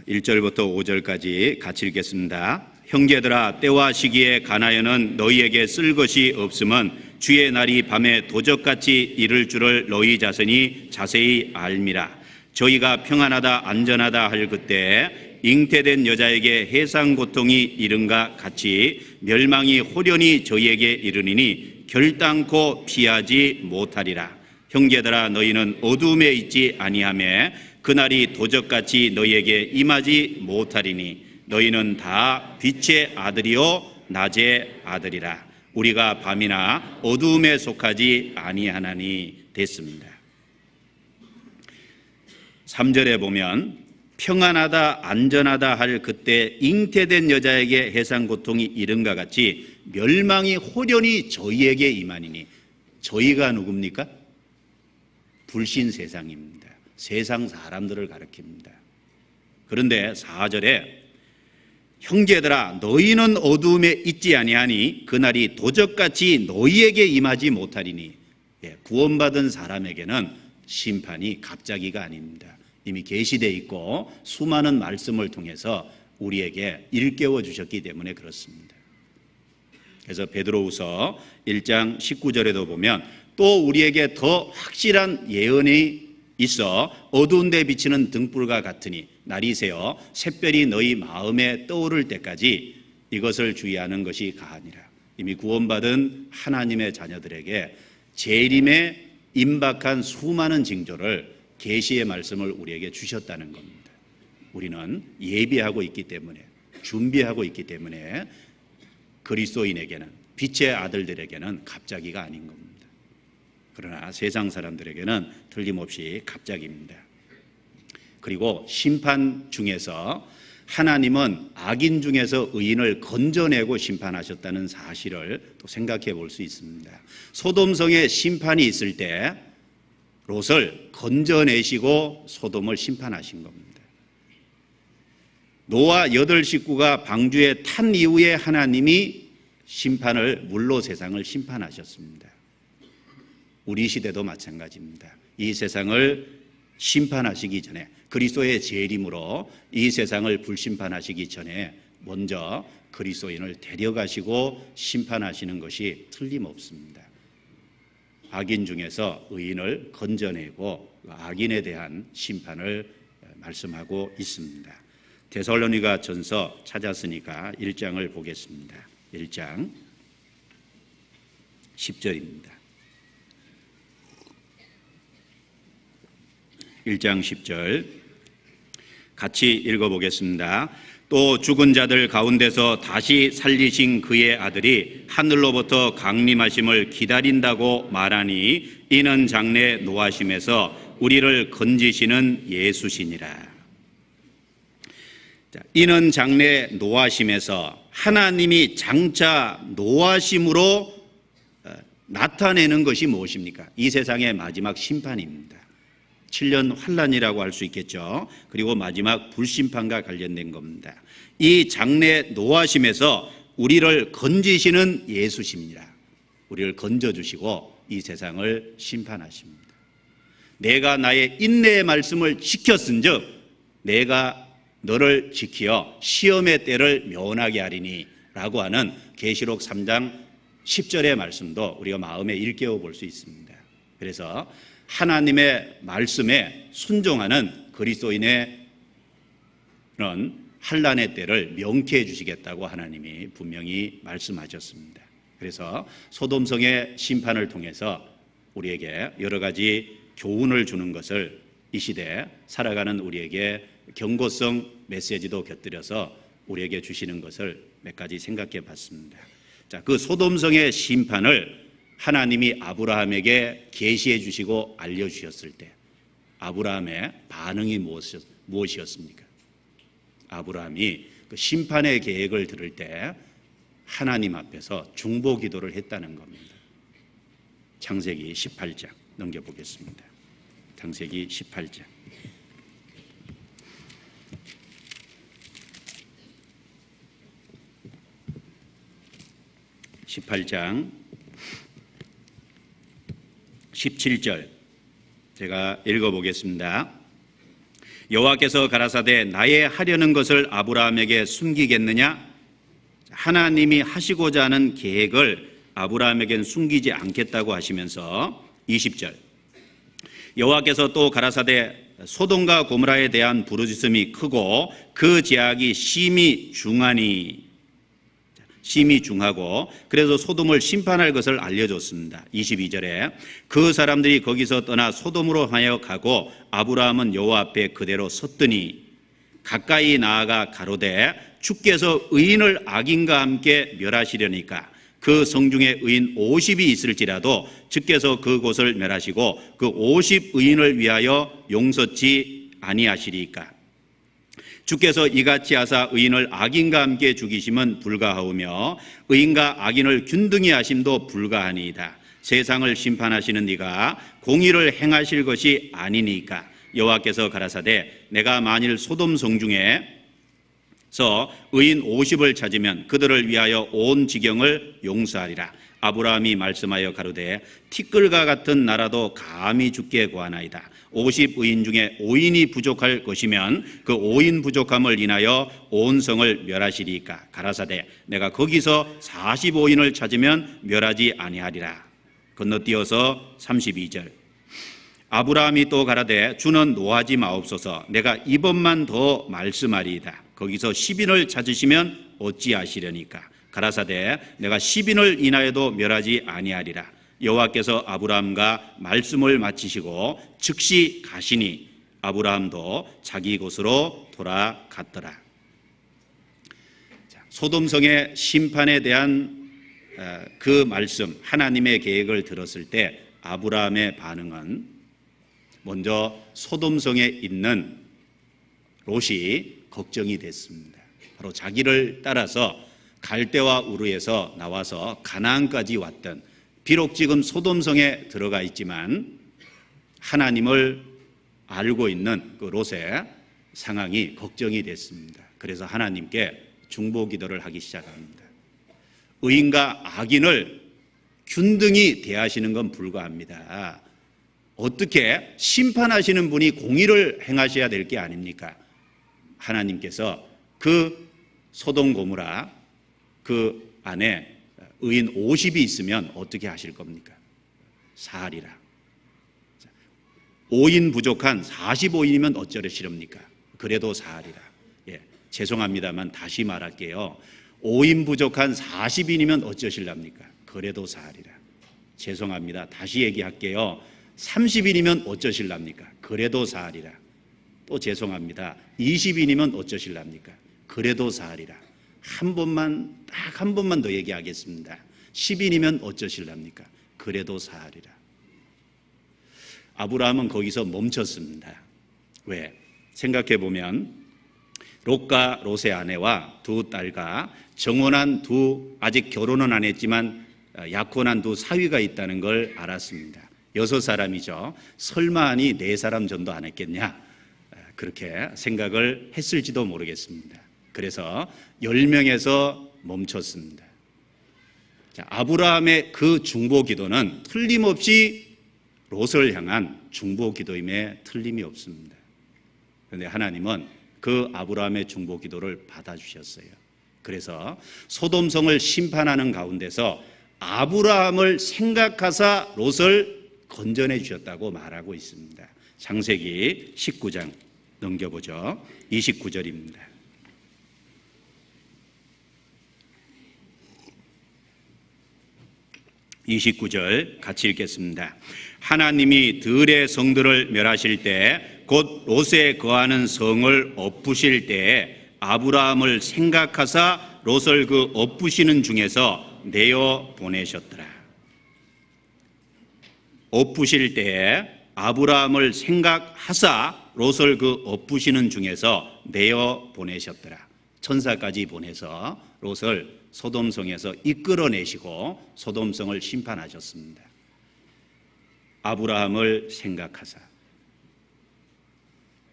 1절부터 5절까지 같이 읽겠습니다. 형제들아 때와 시기에 관하여는 너희에게 쓸 것이 없음은 주의 날이 밤에 도적같이 이를 줄을 너희 자신이 자세히 알미라. 저희가 평안하다 안전하다 할 그때에 잉태된 여자에게 해상 고통이 이른가 같이 멸망이 호련히 저희에게 이르니니 결단코 피하지 못하리라. 형제들아 너희는 어두움에 있지 아니하매 그날이 도적같이 너희에게 임하지 못하리니 너희는 다 빛의 아들이요 낮의 아들이라. 우리가 밤이나 어두움에 속하지 아니하나니 됐습니다. 3절에 보면 평안하다 안전하다 할 그때 잉태된 여자에게 해상 고통이 이른가 같이 멸망이 호련히 저희에게 임하니니 저희가 누굽니까? 불신 세상입니다. 세상 사람들을 가리킵니다. 그런데 4절에 형제들아 너희는 어두움에 있지 아니하니 그날이 도적같이 너희에게 임하지 못하리니 구원받은 사람에게는 심판이 갑자기가 아닙니다. 이미 계시되어 있고 수많은 말씀을 통해서 우리에게 일깨워 주셨기 때문에 그렇습니다. 그래서 베드로후서 1장 19절에도 보면 또 우리에게 더 확실한 예언이 있어 어두운 데 비치는 등불과 같으니 날이 새어 샛별이 너희 마음에 떠오를 때까지 이것을 주의하는 것이 가하니라. 이미 구원받은 하나님의 자녀들에게 재림에 임박한 수많은 징조를 계시의 말씀을 우리에게 주셨다는 겁니다. 우리는 예비하고 있기 때문에, 준비하고 있기 때문에 그리스도인에게는, 빛의 아들들에게는 갑자기가 아닌 겁니다. 그러나 세상 사람들에게는 틀림없이 갑자기입니다. 그리고 심판 중에서 하나님은 악인 중에서 의인을 건져내고 심판하셨다는 사실을 또 생각해 볼 수 있습니다. 소돔성에 심판이 있을 때 롯을 건져내시고 소돔을 심판하신 겁니다. 노아 8식구가 방주에 탄 이후에 하나님이 심판을 물로 세상을 심판하셨습니다. 우리 시대도 마찬가지입니다. 이 세상을 심판하시기 전에, 그리스도의 재림으로 이 세상을 불심판하시기 전에 먼저 그리스도인을 데려가시고 심판하시는 것이 틀림없습니다. 악인 중에서 의인을 건져내고 악인에 대한 심판을 말씀하고 있습니다. 데살로니가 전서 찾았으니까 1장을 보겠습니다. 1장 10절입니다. 1장 10절 같이 읽어보겠습니다. 또 죽은 자들 가운데서 다시 살리신 그의 아들이 하늘로부터 강림하심을 기다린다고 말하니 이는 장래 노하심에서 우리를 건지시는 예수시니라. 이는 장래 노하심에서 하나님이 장차 노하심으로 나타내는 것이 무엇입니까? 이 세상의 마지막 심판입니다. 7년 환란이라고 할 수 있겠죠. 그리고 마지막 불심판과 관련된 겁니다. 이 장래 노하심에서 우리를 건지시는 예수십니다. 우리를 건져주시고 이 세상을 심판하십니다. 내가 나의 인내의 말씀을 지켰은즉 내가 너를 지키어 시험의 때를 면하게 하리니 라고 하는 계시록 3장 10절의 말씀도 우리가 마음에 일깨워 볼 수 있습니다. 그래서 하나님의 말씀에 순종하는 그리스도인의 환난의 때를 명쾌해 주시겠다고 하나님이 분명히 말씀하셨습니다. 그래서 소돔성의 심판을 통해서 우리에게 여러 가지 교훈을 주는 것을 이 시대에 살아가는 우리에게 경고성 메시지도 곁들여서 우리에게 주시는 것을 몇 가지 생각해 봤습니다. 자, 그 소돔성의 심판을 하나님이 아브라함에게 계시해 주시고 알려주셨을 때 아브라함의 반응이 무엇이었습니까? 아브라함이 그 심판의 계획을 들을 때 하나님 앞에서 중보 기도를 했다는 겁니다. 창세기 18장 넘겨보겠습니다. 창세기 18장 18장 17절 제가 읽어보겠습니다. 여호와께서 가라사대 나의 하려는 것을 아브라함에게 숨기겠느냐? 하나님이 하시고자 하는 계획을 아브라함에겐 숨기지 않겠다고 하시면서 20절 여호와께서 또 가라사대 소돔과 고모라에 대한 부르짖음이 크고 그 제약이 심히 중하고 그래서 소돔을 심판할 것을 알려줬습니다. 22절에 그 사람들이 거기서 떠나 소돔으로 하여 가고 아브라함은 여호와 앞에 그대로 섰더니 가까이 나아가 가로되 주께서 의인을 악인과 함께 멸하시려니까 그 성중에 의인 50이 있을지라도 주께서 그곳을 멸하시고 그 50 의인을 위하여 용서치 아니하시리까. 주께서 이같이 하사 의인을 악인과 함께 죽이심은 불가하오며 의인과 악인을 균등히 하심도 불가하니이다. 세상을 심판하시는 네가 공의를 행하실 것이 아니니까. 여호와께서 가라사대 내가 만일 소돔 성중에 의인 50을 찾으면 그들을 위하여 온 지경을 용서하리라. 아브라함이 말씀하여 가로되 티끌과 같은 나라도 감히 주께 구하나이다. 50의인 중에 5인이 부족할 것이면 그 5인 부족함을 인하여 온 성을 멸하시리이까. 가라사대 내가 거기서 45인을 찾으면 멸하지 아니하리라. 건너뛰어서 32절. 아브라함이 또 가라되 주는 노하지 마옵소서. 내가 이번만 더 말씀하리이다. 거기서 10인을 찾으시면 어찌하시려니까. 가라사대 내가 10인을 인하여도 멸하지 아니하리라. 여호와께서 아브라함과 말씀을 마치시고 즉시 가시니 아브라함도 자기 곳으로 돌아갔더라. 소돔성의 심판에 대한 그 말씀, 하나님의 계획을 들었을 때 아브라함의 반응은 먼저 소돔성에 있는 롯이 걱정이 됐습니다. 바로 자기를 따라서 갈대와 우르에서 나와서 가나안까지 왔던, 비록 지금 소돔성에 들어가 있지만 하나님을 알고 있는 그 롯의 상황이 걱정이 됐습니다. 그래서 하나님께 중보 기도를 하기 시작합니다. 의인과 악인을 균등히 대하시는 건 불가합니다. 어떻게 심판하시는 분이 공의를 행하셔야 될 게 아닙니까? 하나님께서 그 소돔 고모라 그 안에 의인 50이 있으면 어떻게 하실 겁니까? 사하리라. 5인 부족한 45인이면 어쩌시렵니까? 그래도 사하리라. 죄송합니다만 다시 말할게요. 5인 부족한 40인이면 어쩌실랍니까? 그래도 사하리라. 죄송합니다. 다시 얘기할게요. 30인이면 어쩌실랍니까? 그래도 사하리라. 또 죄송합니다. 20인이면 어쩌실랍니까? 그래도 사하리라. 딱 한 번만 더 얘기하겠습니다. 10인이면 어쩌실랍니까? 그래도 사하리라. 아브라함은 거기서 멈췄습니다. 왜? 생각해 보면 롯과 롯의 아내와 두 딸과 정혼한 아직 결혼은 안 했지만 약혼한 두 사위가 있다는 걸 알았습니다. 6사람이죠. 설마하니 4사람 전도 안 했겠냐? 그렇게 생각을 했을지도 모르겠습니다. 그래서 10명에서 멈췄습니다. 자, 아브라함의 그 중보 기도는 틀림없이 롯을 향한 중보 기도임에 틀림이 없습니다. 그런데 하나님은 그 아브라함의 중보 기도를 받아주셨어요. 그래서 소돔성을 심판하는 가운데서 아브라함을 생각하사 롯을 건져내 주셨다고 말하고 있습니다. 창세기 19장 넘겨보죠. 29절입니다. 29절 같이 읽겠습니다. 하나님이 들의 성들을 멸하실 때 곧 롯에 거하는 성을 엎으실 때에 아브라함을 생각하사 롯을 그 엎으시는 중에서 내어 보내셨더라. 엎으실 때에 아브라함을 생각하사 롯을 그 엎으시는 중에서 내어 보내셨더라. 천사까지 보내서 롯을 소돔성에서 이끌어내시고 소돔성을 심판하셨습니다. 아브라함을 생각하사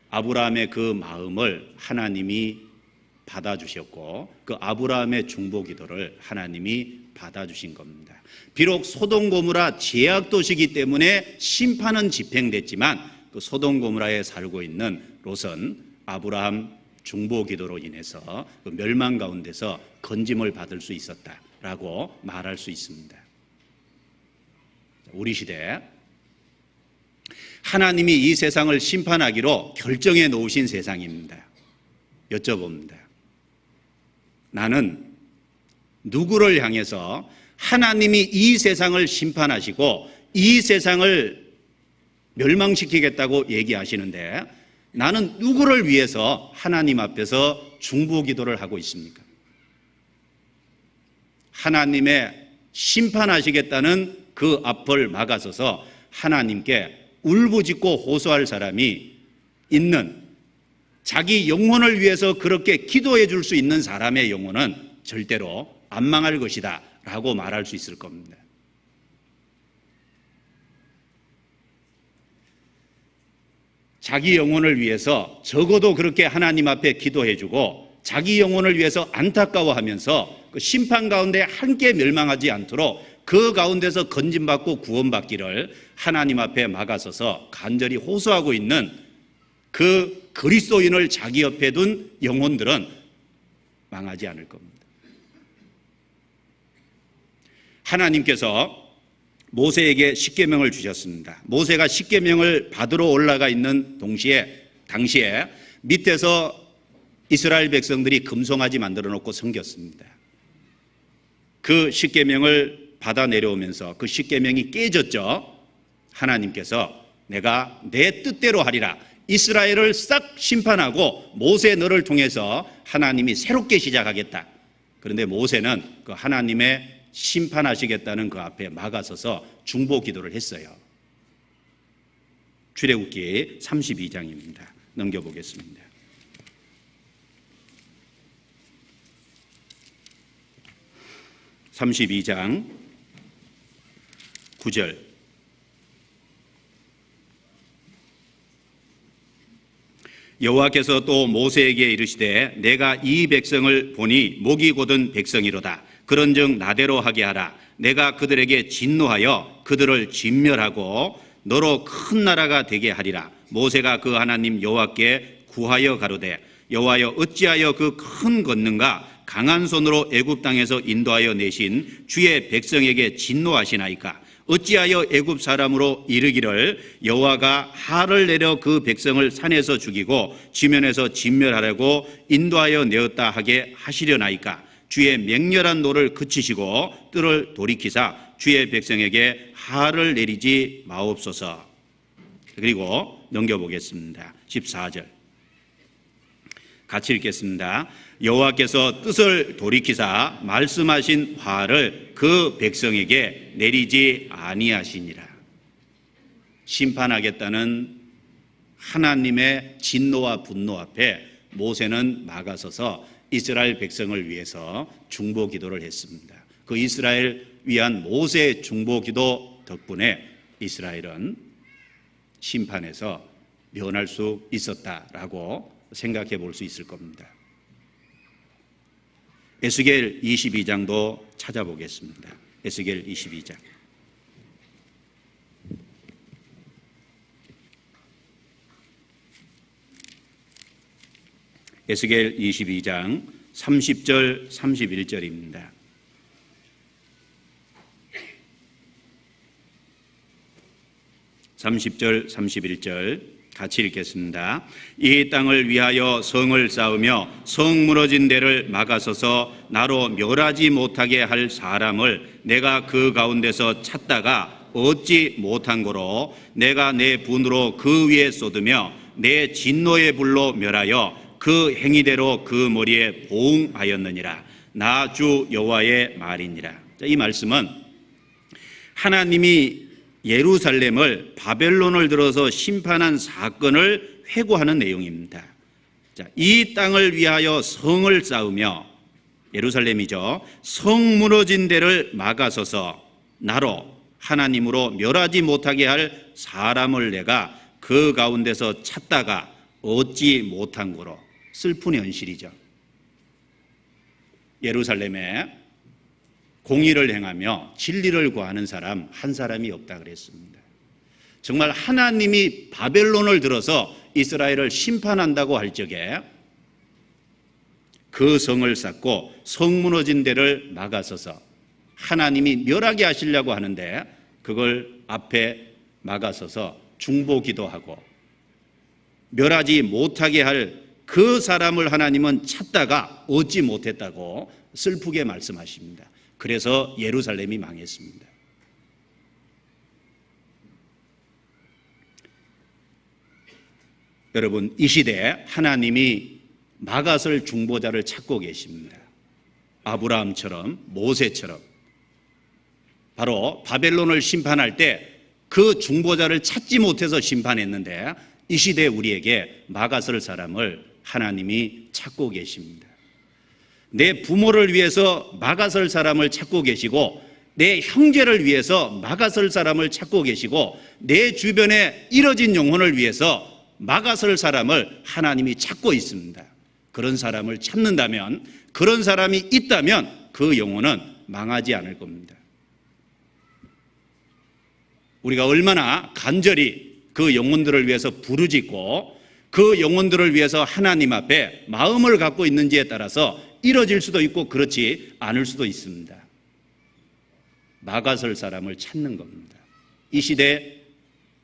아브라함의 그 마음을 하나님이 받아주셨고 그 아브라함의 중보 기도를 하나님이 받아주신 겁니다. 비록 소돔 고모라 죄악 도시이기 때문에 심판은 집행됐지만 그 소돔 고모라에 살고 있는 롯은 아브라함 중보 기도로 인해서 그 멸망 가운데서 건짐을 받을 수 있었다라고 말할 수 있습니다. 우리 시대 하나님이 이 세상을 심판하기로 결정해 놓으신 세상입니다. 여쭤봅니다. 나는 누구를 향해서 하나님이 이 세상을 심판하시고 이 세상을 멸망시키겠다고 얘기하시는데 나는 누구를 위해서 하나님 앞에서 중보 기도를 하고 있습니까? 하나님의 심판하시겠다는 그 앞을 막아서서 하나님께 울부짖고 호소할 사람이 있는, 자기 영혼을 위해서 그렇게 기도해 줄 수 있는 사람의 영혼은 절대로 안 망할 것이다 라고 말할 수 있을 겁니다. 자기 영혼을 위해서 적어도 그렇게 하나님 앞에 기도해 주고 자기 영혼을 위해서 안타까워하면서 그 심판 가운데 함께 멸망하지 않도록 그 가운데서 건진받고 구원받기를 하나님 앞에 막아서서 간절히 호소하고 있는 그 그리스도인을 자기 옆에 둔 영혼들은 망하지 않을 겁니다. 하나님께서 모세에게 십계명을 주셨습니다. 모세가 십계명을 받으러 올라가 있는 당시에 밑에서 이스라엘 백성들이 금송아지 만들어 놓고 섬겼습니다. 그 십계명을 받아 내려오면서 그 십계명이 깨졌죠. 하나님께서 내가 내 뜻대로 하리라. 이스라엘을 싹 심판하고 모세 너를 통해서 하나님이 새롭게 시작하겠다. 그런데 모세는 그 하나님의 심판하시겠다는 그 앞에 막아서서 중보 기도를 했어요. 출애굽기 32장입니다. 넘겨보겠습니다. (32장) 9절 여호와께서 또 모세에게 이르시되 내가 이 백성을 보니 목이 곧은 백성이로다. 그런즉 나대로 하게 하라. 내가 그들에게 진노하여 그들을 진멸하고 너로 큰 나라가 되게 하리라. 모세가 그 하나님 여호와께 구하여 가로되 여호와여 어찌하여 그 큰 권능과 강한 손으로 애굽 땅에서 인도하여 내신 주의 백성에게 진노하시나이까. 어찌하여 애굽 사람으로 이르기를 여호와가 하를 내려 그 백성을 산에서 죽이고 지면에서 진멸하려고 인도하여 내었다 하게 하시려나이까. 주의 맹렬한 노를 그치시고 뜰을 돌이키사 주의 백성에게 하를 내리지 마옵소서. 그리고 넘겨보겠습니다. 14절 같이 읽겠습니다. 여호와께서 뜻을 돌이키사 말씀하신 화를 그 백성에게 내리지 아니하시니라. 심판하겠다는 하나님의 진노와 분노 앞에 모세는 막아서서 이스라엘 백성을 위해서 중보 기도를 했습니다. 그 이스라엘 위한 모세의 중보 기도 덕분에 이스라엘은 심판에서 면할 수 있었다라고 생각해 볼 수 있을 겁니다. 에스겔 22장도 찾아보겠습니다. 에스겔 22장. 에스겔 22장 30절 31절입니다. (30절) (31절) 같이 읽겠습니다. 이 땅을 위하여 성을 쌓으며 성 무너진 데를 막아서서 나로 멸하지 못하게 할 사람을 내가 그 가운데서 찾다가 얻지 못한 고로 내가 내 분으로 그 위에 쏟으며 내 진노의 불로 멸하여 그 행위대로 그 머리에 보응하였느니라. 나 주 여호와의 말이니라. 이 말씀은 하나님이 예루살렘을 바벨론을 들어서 심판한 사건을 회고하는 내용입니다. 이 땅을 위하여 성을 쌓으며, 예루살렘이죠, 성 무너진 데를 막아서서 나로 하나님으로 멸하지 못하게 할 사람을 내가 그 가운데서 찾다가 얻지 못한 거로. 슬픈 현실이죠. 예루살렘에 공의를 행하며 진리를 구하는 사람 한 사람이 없다 그랬습니다. 정말 하나님이 바벨론을 들어서 이스라엘을 심판한다고 할 적에 그 성을 쌓고 성 무너진 데를 막아서서 하나님이 멸하게 하시려고 하는데 그걸 앞에 막아서서 중보 기도하고 멸하지 못하게 할 그 사람을 하나님은 찾다가 얻지 못했다고 슬프게 말씀하십니다. 그래서 예루살렘이 망했습니다. 여러분, 이 시대에 하나님이 막아설 중보자를 찾고 계십니다. 아브라함처럼, 모세처럼. 바로 바벨론을 심판할 때 그 중보자를 찾지 못해서 심판했는데 이 시대에 우리에게 막아설 사람을 하나님이 찾고 계십니다. 내 부모를 위해서 막아설 사람을 찾고 계시고, 내 형제를 위해서 막아설 사람을 찾고 계시고, 내 주변에 이뤄진 영혼을 위해서 막아설 사람을 하나님이 찾고 있습니다. 그런 사람을 찾는다면, 그런 사람이 있다면 그 영혼은 망하지 않을 겁니다. 우리가 얼마나 간절히 그 영혼들을 위해서 부르짖고 그 영혼들을 위해서 하나님 앞에 마음을 갖고 있는지에 따라서 이뤄질 수도 있고 그렇지 않을 수도 있습니다. 막아설 사람을 찾는 겁니다. 이 시대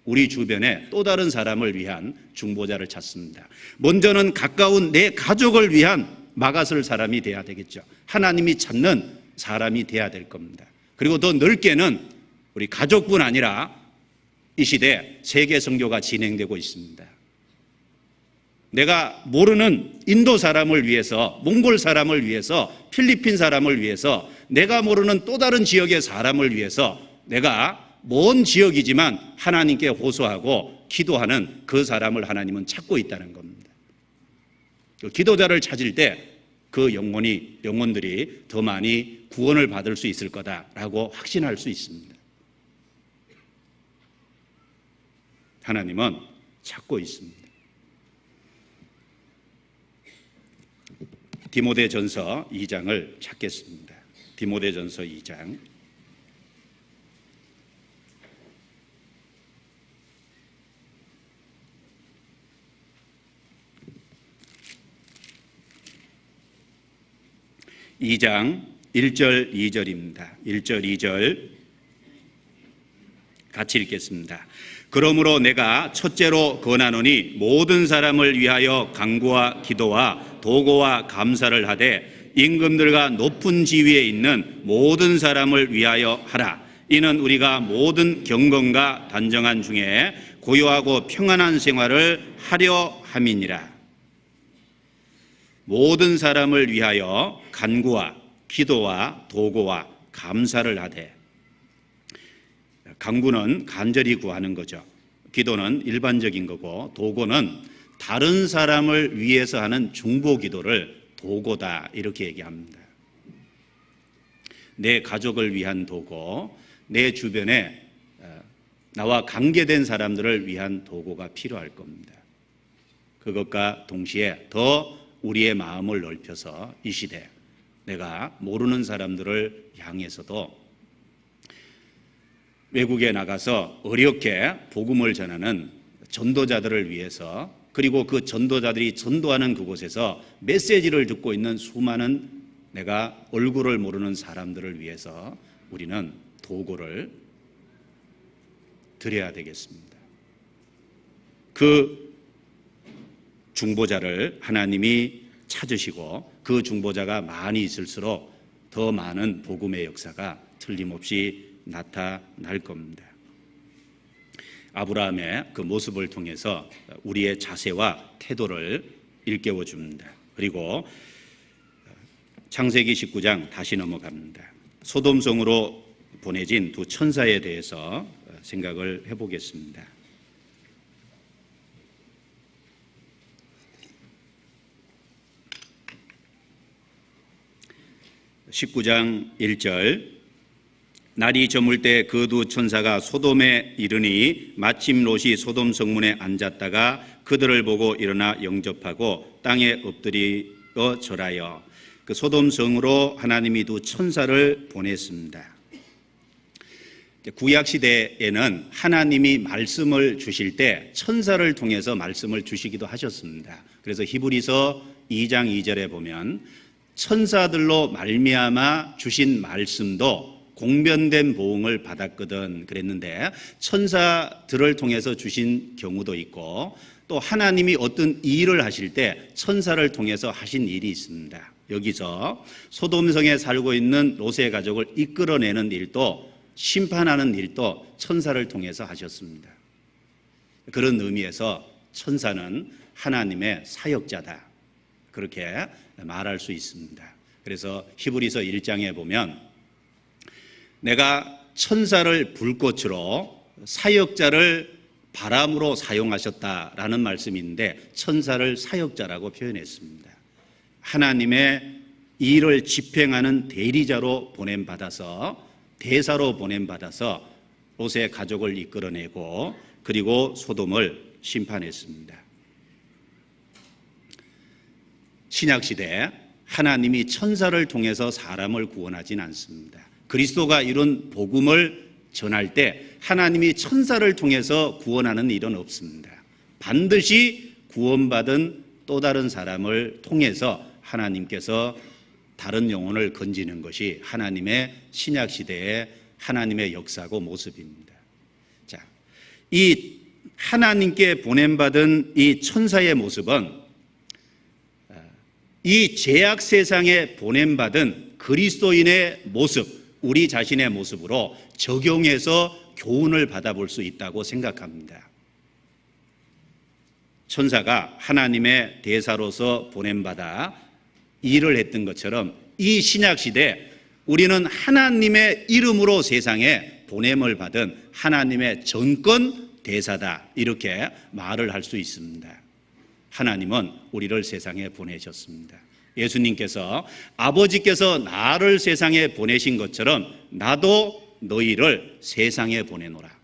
우리 주변에 또 다른 사람을 위한 중보자를 찾습니다. 먼저는 가까운 내 가족을 위한 막아설 사람이 돼야 되겠죠. 하나님이 찾는 사람이 돼야 될 겁니다. 그리고 더 넓게는 우리 가족뿐 아니라 이 시대 세계 선교가 진행되고 있습니다. 내가 모르는 인도 사람을 위해서, 몽골 사람을 위해서, 필리핀 사람을 위해서, 내가 모르는 또 다른 지역의 사람을 위해서 내가 먼 지역이지만 하나님께 호소하고 기도하는 그 사람을 하나님은 찾고 있다는 겁니다. 그 기도자를 찾을 때 그 영혼들이 더 많이 구원을 받을 수 있을 거다라고 확신할 수 있습니다. 하나님은 찾고 있습니다. 디모데전서 2장을 찾겠습니다. 디모데전서 2장. (2장) 1절 2절입니다. 1절 2절 같이 읽겠습니다. 그러므로 내가 첫째로 권하노니 모든 사람을 위하여 간구와 기도와 도고와 감사를 하되 임금들과 높은 지위에 있는 모든 사람을 위하여 하라. 이는 우리가 모든 경건과 단정한 중에 고요하고 평안한 생활을 하려 함이니라. 모든 사람을 위하여 간구와 기도와 도고와 감사를 하되, 간구는 간절히 구하는 거죠. 기도는 일반적인 거고, 도고는 다른 사람을 위해서 하는 중보 기도를 도고다 이렇게 얘기합니다. 내 가족을 위한 도고, 내 주변에 나와 관계된 사람들을 위한 도고가 필요할 겁니다. 그것과 동시에 더 우리의 마음을 넓혀서 이 시대 내가 모르는 사람들을 향해서도 외국에 나가서 어렵게 복음을 전하는 전도자들을 위해서, 그리고 그 전도자들이 전도하는 그곳에서 메시지를 듣고 있는 수많은 내가 얼굴을 모르는 사람들을 위해서 우리는 도고를 드려야 되겠습니다. 그 중보자를 하나님이 찾으시고 그 중보자가 많이 있을수록 더 많은 복음의 역사가 틀림없이 나타날 겁니다. 아브라함의 그 모습을 통해서 우리의 자세와 태도를 일깨워 줍니다. 그리고 창세기 19장 다시 넘어갑니다. 소돔성으로 보내진 두 천사에 대해서 생각을 해보겠습니다. 19장 1절 날이 저물 때 그 두 천사가 소돔에 이르니 마침 롯이 소돔 성문에 앉았다가 그들을 보고 일어나 영접하고 땅에 엎드려 절하여 그 소돔 성으로 하나님이 두 천사를 보냈습니다. 구약 시대에는 하나님이 말씀을 주실 때 천사를 통해서 말씀을 주시기도 하셨습니다. 그래서 히브리서 2장 2절에 보면 천사들로 말미암아 주신 말씀도 공변된 보응을 받았거든 그랬는데, 천사들을 통해서 주신 경우도 있고 또 하나님이 어떤 일을 하실 때 천사를 통해서 하신 일이 있습니다. 여기서 소돔성에 살고 있는 롯의 가족을 이끌어내는 일도, 심판하는 일도 천사를 통해서 하셨습니다. 그런 의미에서 천사는 하나님의 사역자다, 그렇게 말할 수 있습니다. 그래서 히브리서 1장에 보면 내가 천사를 불꽃으로 사역자를 바람으로 사용하셨다라는 말씀이 있는데 천사를 사역자라고 표현했습니다. 하나님의 일을 집행하는 대리자로 보냄받아서, 대사로 보냄받아서 롯의 가족을 이끌어내고 그리고 소돔을 심판했습니다. 신약시대 하나님이 천사를 통해서 사람을 구원하진 않습니다. 그리스도가 이룬 복음을 전할 때 하나님이 천사를 통해서 구원하는 일은 없습니다. 반드시 구원받은 또 다른 사람을 통해서 하나님께서 다른 영혼을 건지는 것이 하나님의 신약시대의 하나님의 역사고 모습입니다. 자, 이 하나님께 보냄받은 이 천사의 모습은 이 죄악 세상에 보냄받은 그리스도인의 모습, 우리 자신의 모습으로 적용해서 교훈을 받아볼 수 있다고 생각합니다. 천사가 하나님의 대사로서 보냄받아 일을 했던 것처럼 이 신약시대 우리는 하나님의 이름으로 세상에 보냄을 받은 하나님의 전권 대사다, 이렇게 말을 할 수 있습니다. 하나님은 우리를 세상에 보내셨습니다. 예수님께서 아버지께서 나를 세상에 보내신 것처럼 나도 너희를 세상에 보내노라.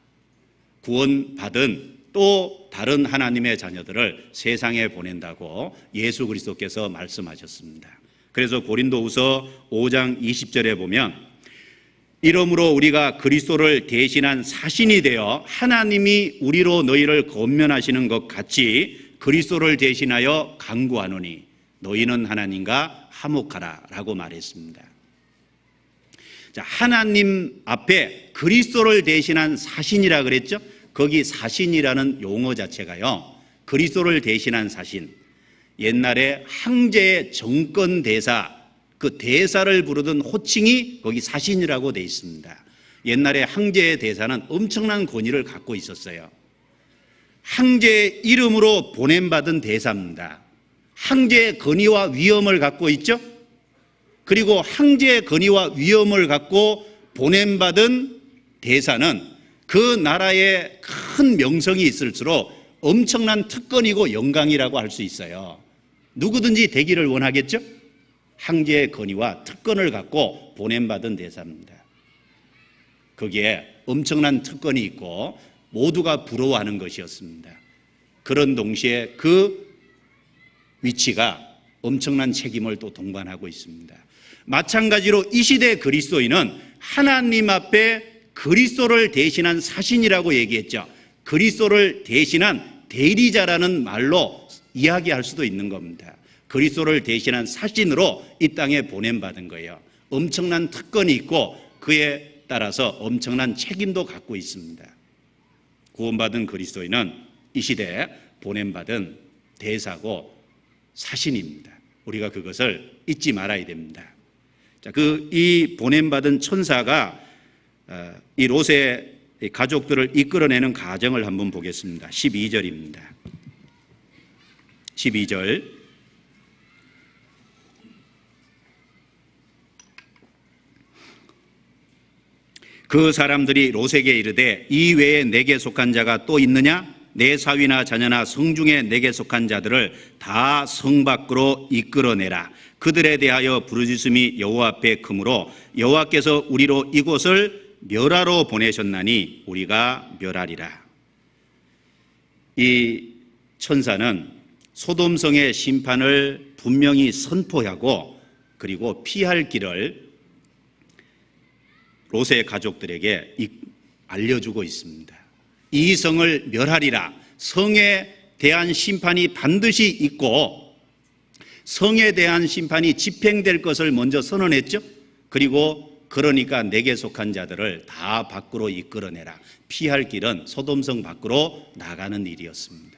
구원받은 또 다른 하나님의 자녀들을 세상에 보낸다고 예수 그리스도께서 말씀하셨습니다. 그래서 고린도후서 5장 20절에 보면 이러므로 우리가 그리스도를 대신한 사신이 되어 하나님이 우리로 너희를 권면하시는 것 같이 그리스도를 대신하여 간구하노니 너희는 하나님과 화목하라 라고 말했습니다. 자, 하나님 앞에 그리스도를 대신한 사신이라 그랬죠. 거기 사신이라는 용어 자체가요, 그리스도를 대신한 사신, 옛날에 황제의 정권 대사, 그 대사를 부르던 호칭이 거기 사신이라고 되어 있습니다. 옛날에 황제의 대사는 엄청난 권위를 갖고 있었어요. 황제의 이름으로 보냄받은 대사입니다. 황제의 권위와 위엄을 갖고 있죠. 그리고 황제의 권위와 위엄을 갖고 보냄받은 대사는 그 나라에 큰 명성이 있을수록 엄청난 특권이고 영광이라고 할 수 있어요. 누구든지 되기를 원하겠죠? 황제의 권위와 특권을 갖고 보냄받은 대사입니다. 거기에 엄청난 특권이 있고 모두가 부러워하는 것이었습니다. 그런 동시에 그 위치가 엄청난 책임을 또 동반하고 있습니다. 마찬가지로 이 시대 그리스도인은 하나님 앞에 그리스도를 대신한 사신이라고 얘기했죠. 그리스도를 대신한 대리자라는 말로 이야기할 수도 있는 겁니다. 그리스도를 대신한 사신으로 이 땅에 보냄받은 거예요. 엄청난 특권이 있고 그에 따라서 엄청난 책임도 갖고 있습니다. 구원받은 그리스도인은 이 시대에 보냄받은 대사고 사신입니다. 우리가 그것을 잊지 말아야 됩니다. 자, 이 보냄받은 천사가 이 롯의 가족들을 이끌어내는 과정을 한번 보겠습니다. 12절입니다. 12절. 그 사람들이 롯에게 이르되 이 외에 내게 속한 자가 또 있느냐? 내 사위나 자녀나 성중에 내게 속한 자들을 다 성 밖으로 이끌어내라. 그들에 대하여 부르짖음이 여호와 앞에 크므로 여호와께서 우리로 이곳을 멸하러 보내셨나니 우리가 멸하리라. 이 천사는 소돔성의 심판을 분명히 선포하고 그리고 피할 길을 롯의 가족들에게 알려주고 있습니다. 이 성을 멸하리라. 성에 대한 심판이 반드시 있고 성에 대한 심판이 집행될 것을 먼저 선언했죠. 그리고 그러니까 내게 속한 자들을 다 밖으로 이끌어내라. 피할 길은 소돔성 밖으로 나가는 일이었습니다.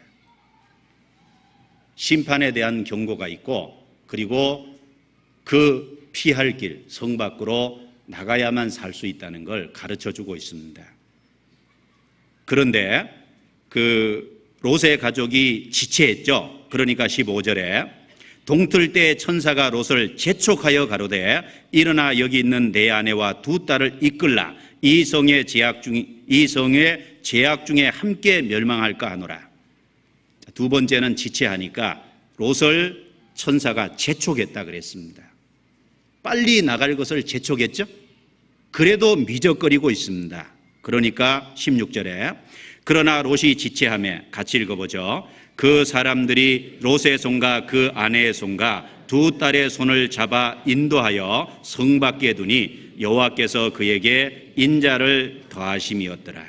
심판에 대한 경고가 있고 그리고 그 피할 길, 성 밖으로 나가야만 살 수 있다는 걸 가르쳐주고 있습니다. 그런데 그 롯의 가족이 지체했죠. 그러니까 15절에 동틀 때 천사가 롯을 재촉하여 가로되 일어나 여기 있는 내 아내와 두 딸을 이끌라. 이 성의 죄악 중에 함께 멸망할까 하노라. 두 번째는 지체하니까 롯을 천사가 재촉했다 그랬습니다. 빨리 나갈 것을 재촉했죠. 그래도 미적거리고 있습니다. 그러니까 16절에 그러나 롯이 지체하며 같이 읽어보죠. 그 사람들이 롯의 손과 그 아내의 손과 두 딸의 손을 잡아 인도하여 성 밖에 두니 여호와께서 그에게 인자를 더하심이었더라.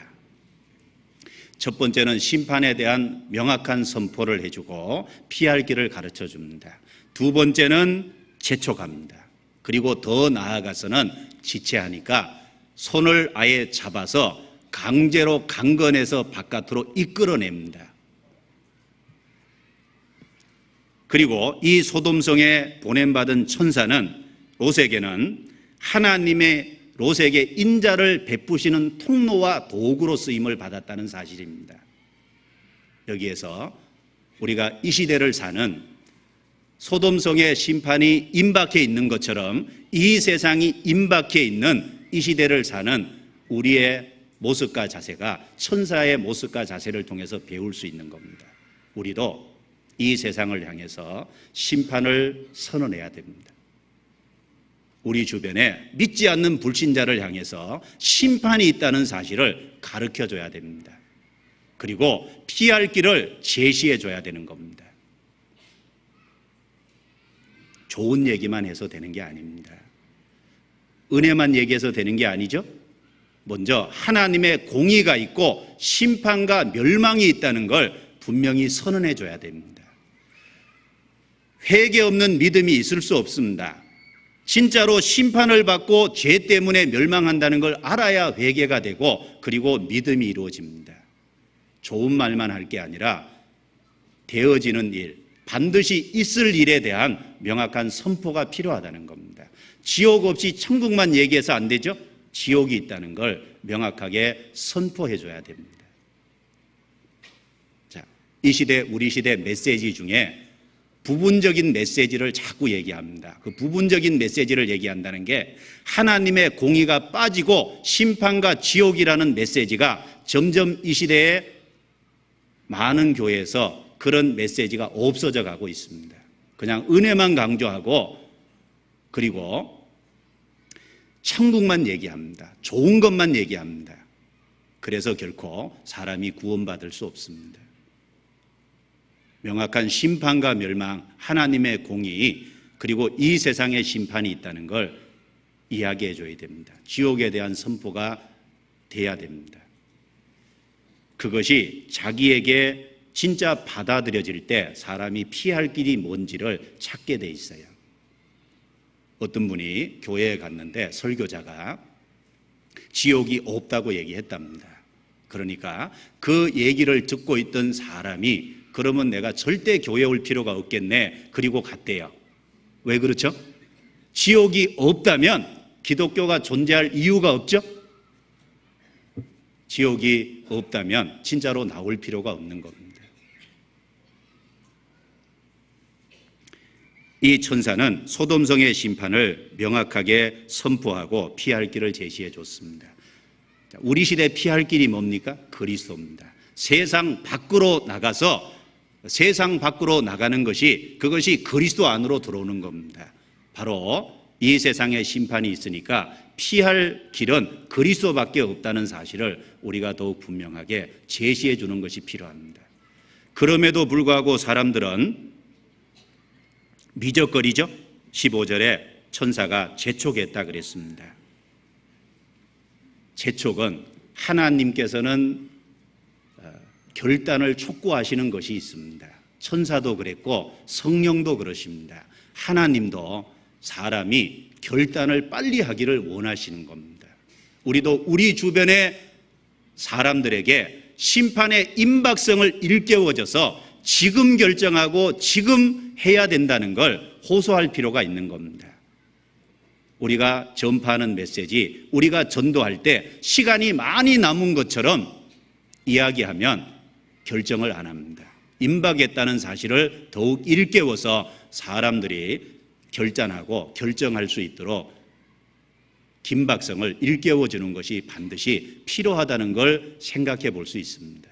첫 번째는 심판에 대한 명확한 선포를 해주고 피할 길을 가르쳐 줍니다. 두 번째는 재촉합니다. 그리고 더 나아가서는 지체하니까 손을 아예 잡아서 강제로 강건해서 바깥으로 이끌어냅니다. 그리고 이 소돔성에 보냄받은 천사는 롯에게는 하나님의 롯에게 인자를 베푸시는 통로와 도구로 쓰임을 받았다는 사실입니다. 여기에서 우리가 이 시대를 사는 소돔성의 심판이 임박해 있는 것처럼 이 세상이 임박해 있는 이 시대를 사는 우리의 모습과 자세가 천사의 모습과 자세를 통해서 배울 수 있는 겁니다. 우리도 이 세상을 향해서 심판을 선언해야 됩니다. 우리 주변에 믿지 않는 불신자를 향해서 심판이 있다는 사실을 가르쳐 줘야 됩니다. 그리고 피할 길을 제시해 줘야 되는 겁니다. 좋은 얘기만 해서 되는 게 아닙니다. 은혜만 얘기해서 되는 게 아니죠. 먼저 하나님의 공의가 있고 심판과 멸망이 있다는 걸 분명히 선언해 줘야 됩니다. 회개 없는 믿음이 있을 수 없습니다. 진짜로 심판을 받고 죄 때문에 멸망한다는 걸 알아야 회개가 되고 그리고 믿음이 이루어집니다. 좋은 말만 할 게 아니라 되어지는 일, 반드시 있을 일에 대한 명확한 선포가 필요하다는 겁니다. 지옥 없이 천국만 얘기해서 안 되죠? 지옥이 있다는 걸 명확하게 선포해 줘야 됩니다. 자, 이 시대, 우리 시대 메시지 중에 부분적인 메시지를 자꾸 얘기합니다. 그 부분적인 메시지를 얘기한다는 게 하나님의 공의가 빠지고 심판과 지옥이라는 메시지가 점점 이 시대에 많은 교회에서 그런 메시지가 없어져 가고 있습니다. 그냥 은혜만 강조하고 그리고 천국만 얘기합니다. 좋은 것만 얘기합니다. 그래서 결코 사람이 구원받을 수 없습니다. 명확한 심판과 멸망, 하나님의 공의, 그리고 이 세상에 심판이 있다는 걸 이야기해 줘야 됩니다. 지옥에 대한 선포가 돼야 됩니다. 그것이 자기에게 진짜 받아들여질 때 사람이 피할 길이 뭔지를 찾게 돼 있어요. 어떤 분이 교회에 갔는데 설교자가 지옥이 없다고 얘기했답니다. 그러니까 그 얘기를 듣고 있던 사람이 그러면 내가 절대 교회 올 필요가 없겠네. 그리고 갔대요. 왜 그렇죠? 지옥이 없다면 기독교가 존재할 이유가 없죠? 지옥이 없다면 진짜로 나올 필요가 없는 겁니다. 이 천사는 소돔성의 심판을 명확하게 선포하고 피할 길을 제시해 줬습니다. 우리 시대 피할 길이 뭡니까? 그리스도입니다. 세상 밖으로 나가는 것이 그것이 그리스도 안으로 들어오는 겁니다. 바로 이 세상에 심판이 있으니까 피할 길은 그리스도밖에 없다는 사실을 우리가 더욱 분명하게 제시해 주는 것이 필요합니다. 그럼에도 불구하고 사람들은 미적거리죠. 15절에 천사가 재촉했다 그랬습니다. 재촉은 하나님께서는 결단을 촉구하시는 것이 있습니다. 천사도 그랬고 성령도 그러십니다. 하나님도 사람이 결단을 빨리 하기를 원하시는 겁니다. 우리도 우리 주변의 사람들에게 심판의 임박성을 일깨워줘서 지금 결정하고 지금 해야 된다는 걸 호소할 필요가 있는 겁니다. 우리가 전파하는 메시지, 우리가 전도할 때 시간이 많이 남은 것처럼 이야기하면 결정을 안 합니다. 임박했다는 사실을 더욱 일깨워서 사람들이 결단하고 결정할 수 있도록 긴박성을 일깨워주는 것이 반드시 필요하다는 걸 생각해 볼 수 있습니다.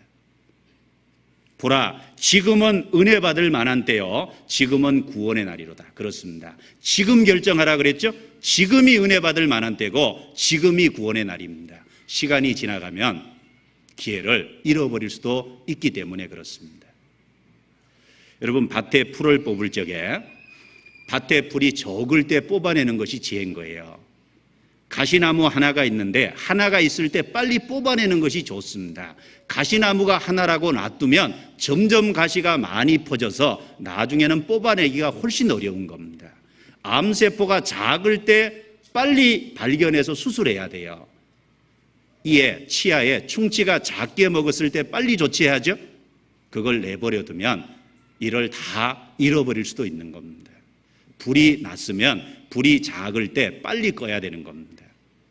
보라, 지금은 은혜 받을 만한 때요, 지금은 구원의 날이로다. 그렇습니다. 지금 결정하라 그랬죠? 지금이 은혜 받을 만한 때고 지금이 구원의 날입니다. 시간이 지나가면 기회를 잃어버릴 수도 있기 때문에 그렇습니다. 여러분, 밭에 풀을 뽑을 적에 밭에 풀이 적을 때 뽑아내는 것이 지혜인 거예요. 가시나무 하나가 있는데 하나가 있을 때 빨리 뽑아내는 것이 좋습니다. 가시나무가 하나라고 놔두면 점점 가시가 많이 퍼져서 나중에는 뽑아내기가 훨씬 어려운 겁니다. 암세포가 작을 때 빨리 발견해서 수술해야 돼요. 이에 치아에 충치가 작게 먹었을 때 빨리 조치해야죠. 그걸 내버려 두면 이를 다 잃어버릴 수도 있는 겁니다. 불이 났으면 불이 작을 때 빨리 꺼야 되는 겁니다.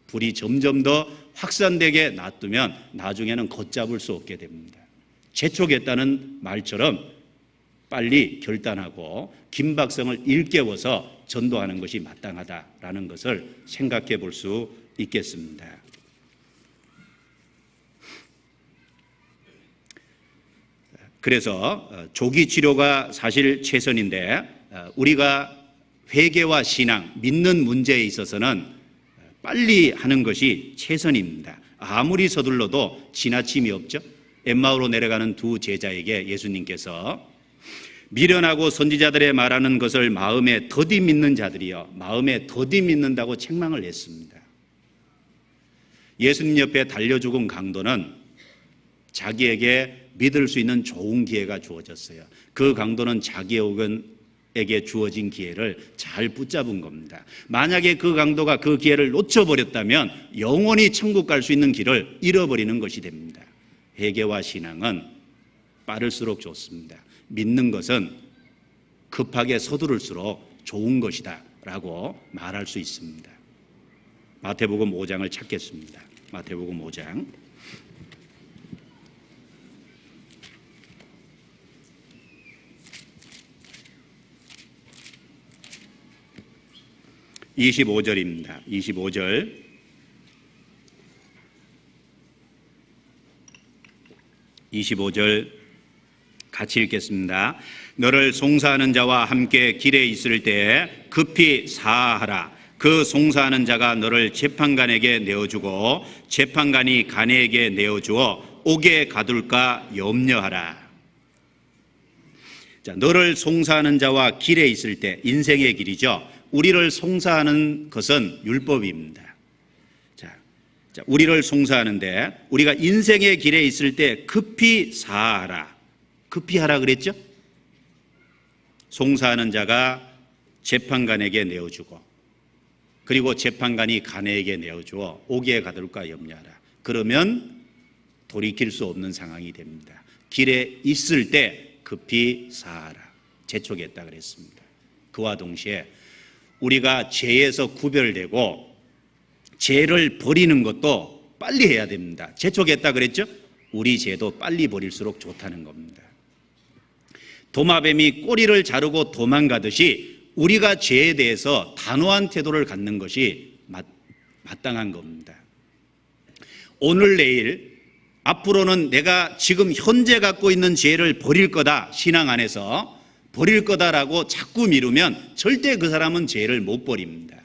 불이 점점 더 확산되게 놔두면 나중에는 걷잡을 수 없게 됩니다. 재촉했다는 말처럼 빨리 결단하고 긴박성을 일깨워서 전도하는 것이 마땅하다라는 것을 생각해 볼 수 있겠습니다. 그래서 조기 치료가 사실 최선인데 우리가 회개와 신앙, 믿는 문제에 있어서는 빨리 하는 것이 최선입니다. 아무리 서둘러도 지나침이 없죠. 엠마오로 내려가는 두 제자에게 예수님께서 미련하고 선지자들의 말하는 것을 마음에 더디 믿는 자들이여, 마음에 더디 믿는다고 책망을 했습니다. 예수님 옆에 달려 죽은 강도는 자기에게 믿을 수 있는 좋은 기회가 주어졌어요. 그 강도는 자기에게 주어진 기회를 잘 붙잡은 겁니다. 만약에 그 강도가 그 기회를 놓쳐버렸다면 영원히 천국 갈 수 있는 길을 잃어버리는 것이 됩니다. 회개와 신앙은 빠를수록 좋습니다. 믿는 것은 급하게 서두를수록 좋은 것이다 라고 말할 수 있습니다. 마태복음 5장을 찾겠습니다. 마태복음 5장 25절입니다. 25절. 같이 읽겠습니다. 너를 송사하는 자와 함께 길에 있을 때에 급히 사하라. 그 송사하는 자가 너를 재판관에게 내어주고 재판관이 간에게 내어주어 옥에 가둘까 염려하라. 자, 너를 송사하는 자와 길에 있을 때, 인생의 길이죠. 우리를 송사하는 것은 율법입니다. 자, 우리를 송사하는데 우리가 인생의 길에 있을 때 급히 사하라. 급히 하라 그랬죠? 송사하는 자가 재판관에게 내어주고 그리고 재판관이 간에게 내어주어 옥에 가둘까 염려하라. 그러면 돌이킬 수 없는 상황이 됩니다. 길에 있을 때 급히 사하라. 재촉했다 그랬습니다. 그와 동시에 우리가 죄에서 구별되고 죄를 버리는 것도 빨리 해야 됩니다. 재촉했다 그랬죠? 우리 죄도 빨리 버릴수록 좋다는 겁니다. 도마뱀이 꼬리를 자르고 도망가듯이 우리가 죄에 대해서 단호한 태도를 갖는 것이 마땅한 겁니다. 오늘 내일 앞으로는 내가 지금 현재 갖고 있는 죄를 버릴 거다, 신앙 안에서 버릴 거다라고 자꾸 미루면 절대 그 사람은 죄를 못 버립니다.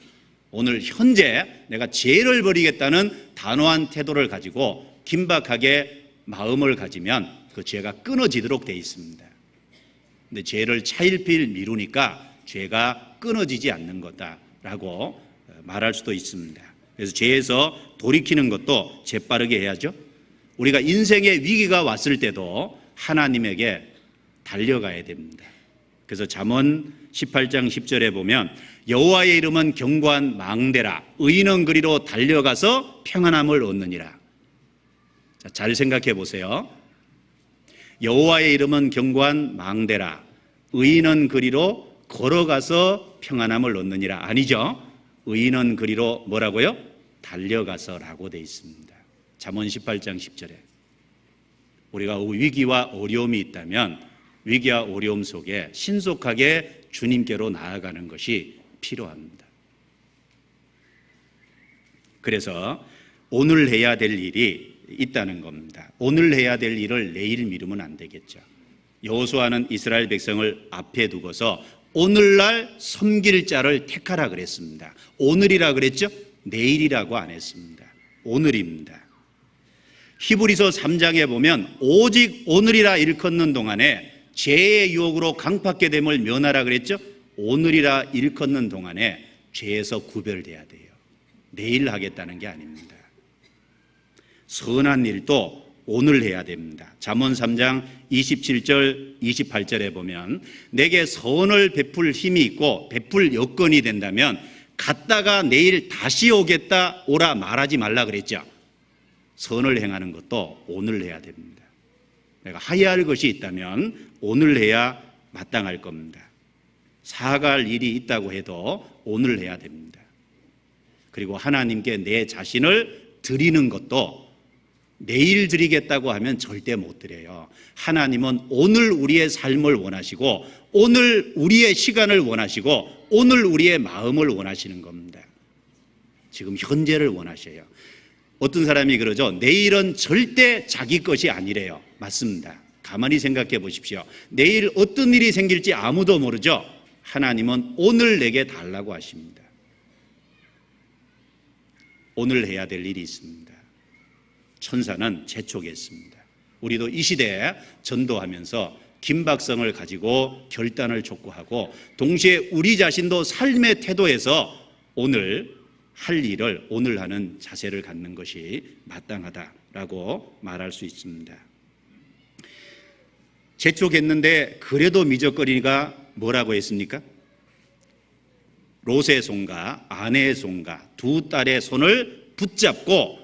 오늘 현재 내가 죄를 버리겠다는 단호한 태도를 가지고 긴박하게 마음을 가지면 그 죄가 끊어지도록 되어 있습니다. 근데 죄를 차일피일 미루니까 죄가 끊어지지 않는 거다라고 말할 수도 있습니다. 그래서 죄에서 돌이키는 것도 재빠르게 해야죠. 우리가 인생의 위기가 왔을 때도 하나님에게 달려가야 됩니다. 그래서 잠언 18장 10절에 보면 여호와의 이름은 견고한 망대라 의인은 그리로 달려가서 평안함을 얻느니라. 자, 잘 생각해 보세요. 여호와의 이름은 견고한 망대라 의인은 그리로 걸어가서 평안함을 얻느니라. 아니죠. 의인은 그리로 뭐라고요? 달려가서라고 되어 있습니다. 잠언 18장 10절에 우리가 위기와 어려움이 있다면 위기와 어려움 속에 신속하게 주님께로 나아가는 것이 필요합니다. 그래서 오늘 해야 될 일이 있다는 겁니다. 오늘 해야 될 일을 내일 미루면 안 되겠죠. 여호수아는 이스라엘 백성을 앞에 두고서 오늘날 섬길 자를 택하라 그랬습니다. 오늘이라 그랬죠? 내일이라고 안 했습니다. 오늘입니다. 히브리서 3장에 보면 오직 오늘이라 일컫는 동안에 죄의 유혹으로 강팍게 됨을 면하라 그랬죠. 오늘이라 일컫는 동안에 죄에서 구별돼야 돼요. 내일 하겠다는 게 아닙니다. 선한 일도 오늘 해야 됩니다. 잠언 3장 27절 28절에 보면 내게 선을 베풀 힘이 있고 베풀 여건이 된다면 갔다가 내일 다시 오겠다 오라 말하지 말라 그랬죠. 선을 행하는 것도 오늘 해야 됩니다. 내가 해야 할 것이 있다면 오늘 해야 마땅할 겁니다. 사과할 일이 있다고 해도 오늘 해야 됩니다. 그리고 하나님께 내 자신을 드리는 것도 내일 드리겠다고 하면 절대 못 드려요. 하나님은 오늘 우리의 삶을 원하시고 오늘 우리의 시간을 원하시고 오늘 우리의 마음을 원하시는 겁니다. 지금 현재를 원하셔요. 어떤 사람이 그러죠. 내일은 절대 자기 것이 아니래요. 맞습니다. 가만히 생각해 보십시오. 내일 어떤 일이 생길지 아무도 모르죠. 하나님은 오늘 내게 달라고 하십니다. 오늘 해야 될 일이 있습니다. 천사는 재촉했습니다. 우리도 이 시대에 전도하면서 긴박성을 가지고 결단을 촉구하고 동시에 우리 자신도 삶의 태도에서 오늘 할 일을 오늘 하는 자세를 갖는 것이 마땅하다라고 말할 수 있습니다. 재촉했는데 그래도 미적거리니까 뭐라고 했습니까? 롯의 손과 아내의 손과 두 딸의 손을 붙잡고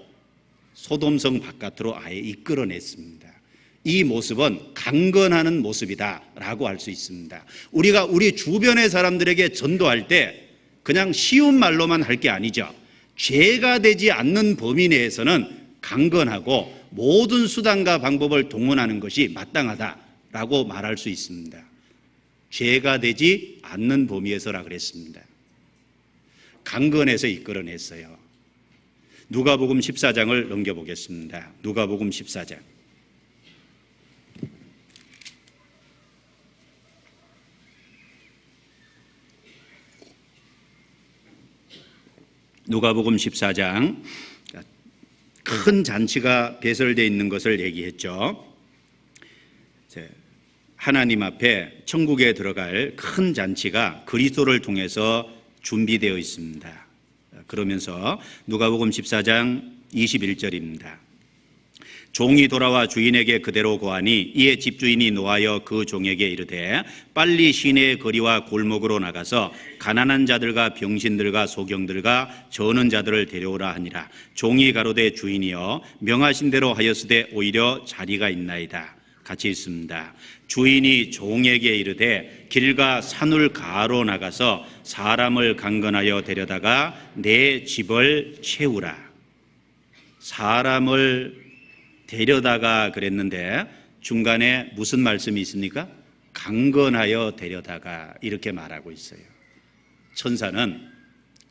소돔성 바깥으로 아예 이끌어냈습니다. 이 모습은 강건하는 모습이다라고 할 수 있습니다. 우리가 우리 주변의 사람들에게 전도할 때 그냥 쉬운 말로만 할 게 아니죠. 죄가 되지 않는 범위 내에서는 강건하고 모든 수단과 방법을 동원하는 것이 마땅하다라고 말할 수 있습니다. 죄가 되지 않는 범위에서라 그랬습니다. 강건해서 이끌어냈어요. 누가복음 14장을 넘겨보겠습니다. 누가복음 14장. 누가복음 14장 큰 잔치가 배설되어 있는 것을 얘기했죠. 하나님 앞에 천국에 들어갈 큰 잔치가 그리스도를 통해서 준비되어 있습니다. 그러면서 누가복음 14장 21절입니다. 종이 돌아와 주인에게 그대로 고하니 이에 집주인이 노하여 그 종에게 이르되 빨리 시내의 거리와 골목으로 나가서 가난한 자들과 병신들과 소경들과 저는 자들을 데려오라 하니라. 종이 가로되 주인이여 명하신 대로 하였으되 오히려 자리가 있나이다. 같이 있습니다. 주인이 종에게 이르되 길과 산울 가로 나가서 사람을 강건하여 데려다가 내 집을 채우라. 사람을 데려다가 그랬는데 중간에 무슨 말씀이 있습니까? 강건하여 데려다가 이렇게 말하고 있어요. 천사는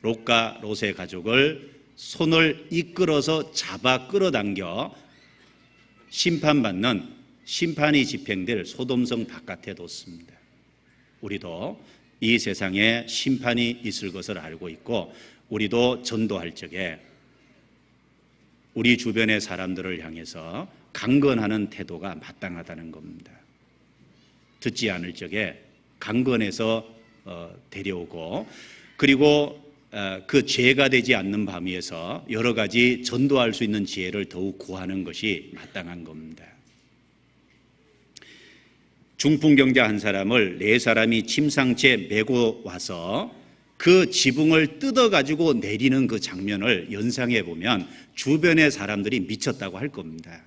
롯과 롯의 가족을 손을 이끌어서 잡아 끌어당겨 심판받는 심판이 집행될 소돔성 바깥에 뒀습니다. 우리도 이 세상에 심판이 있을 것을 알고 있고 우리도 전도할 적에 우리 주변의 사람들을 향해서 강건하는 태도가 마땅하다는 겁니다. 듣지 않을 적에 강건해서 데려오고 그리고 그 죄가 되지 않는 범위에서 여러 가지 전도할 수 있는 지혜를 더욱 구하는 것이 마땅한 겁니다. 중풍병자 한 사람을 네 사람이 침상채 메고 와서 그 지붕을 뜯어가지고 내리는 그 장면을 연상해 보면 주변의 사람들이 미쳤다고 할 겁니다.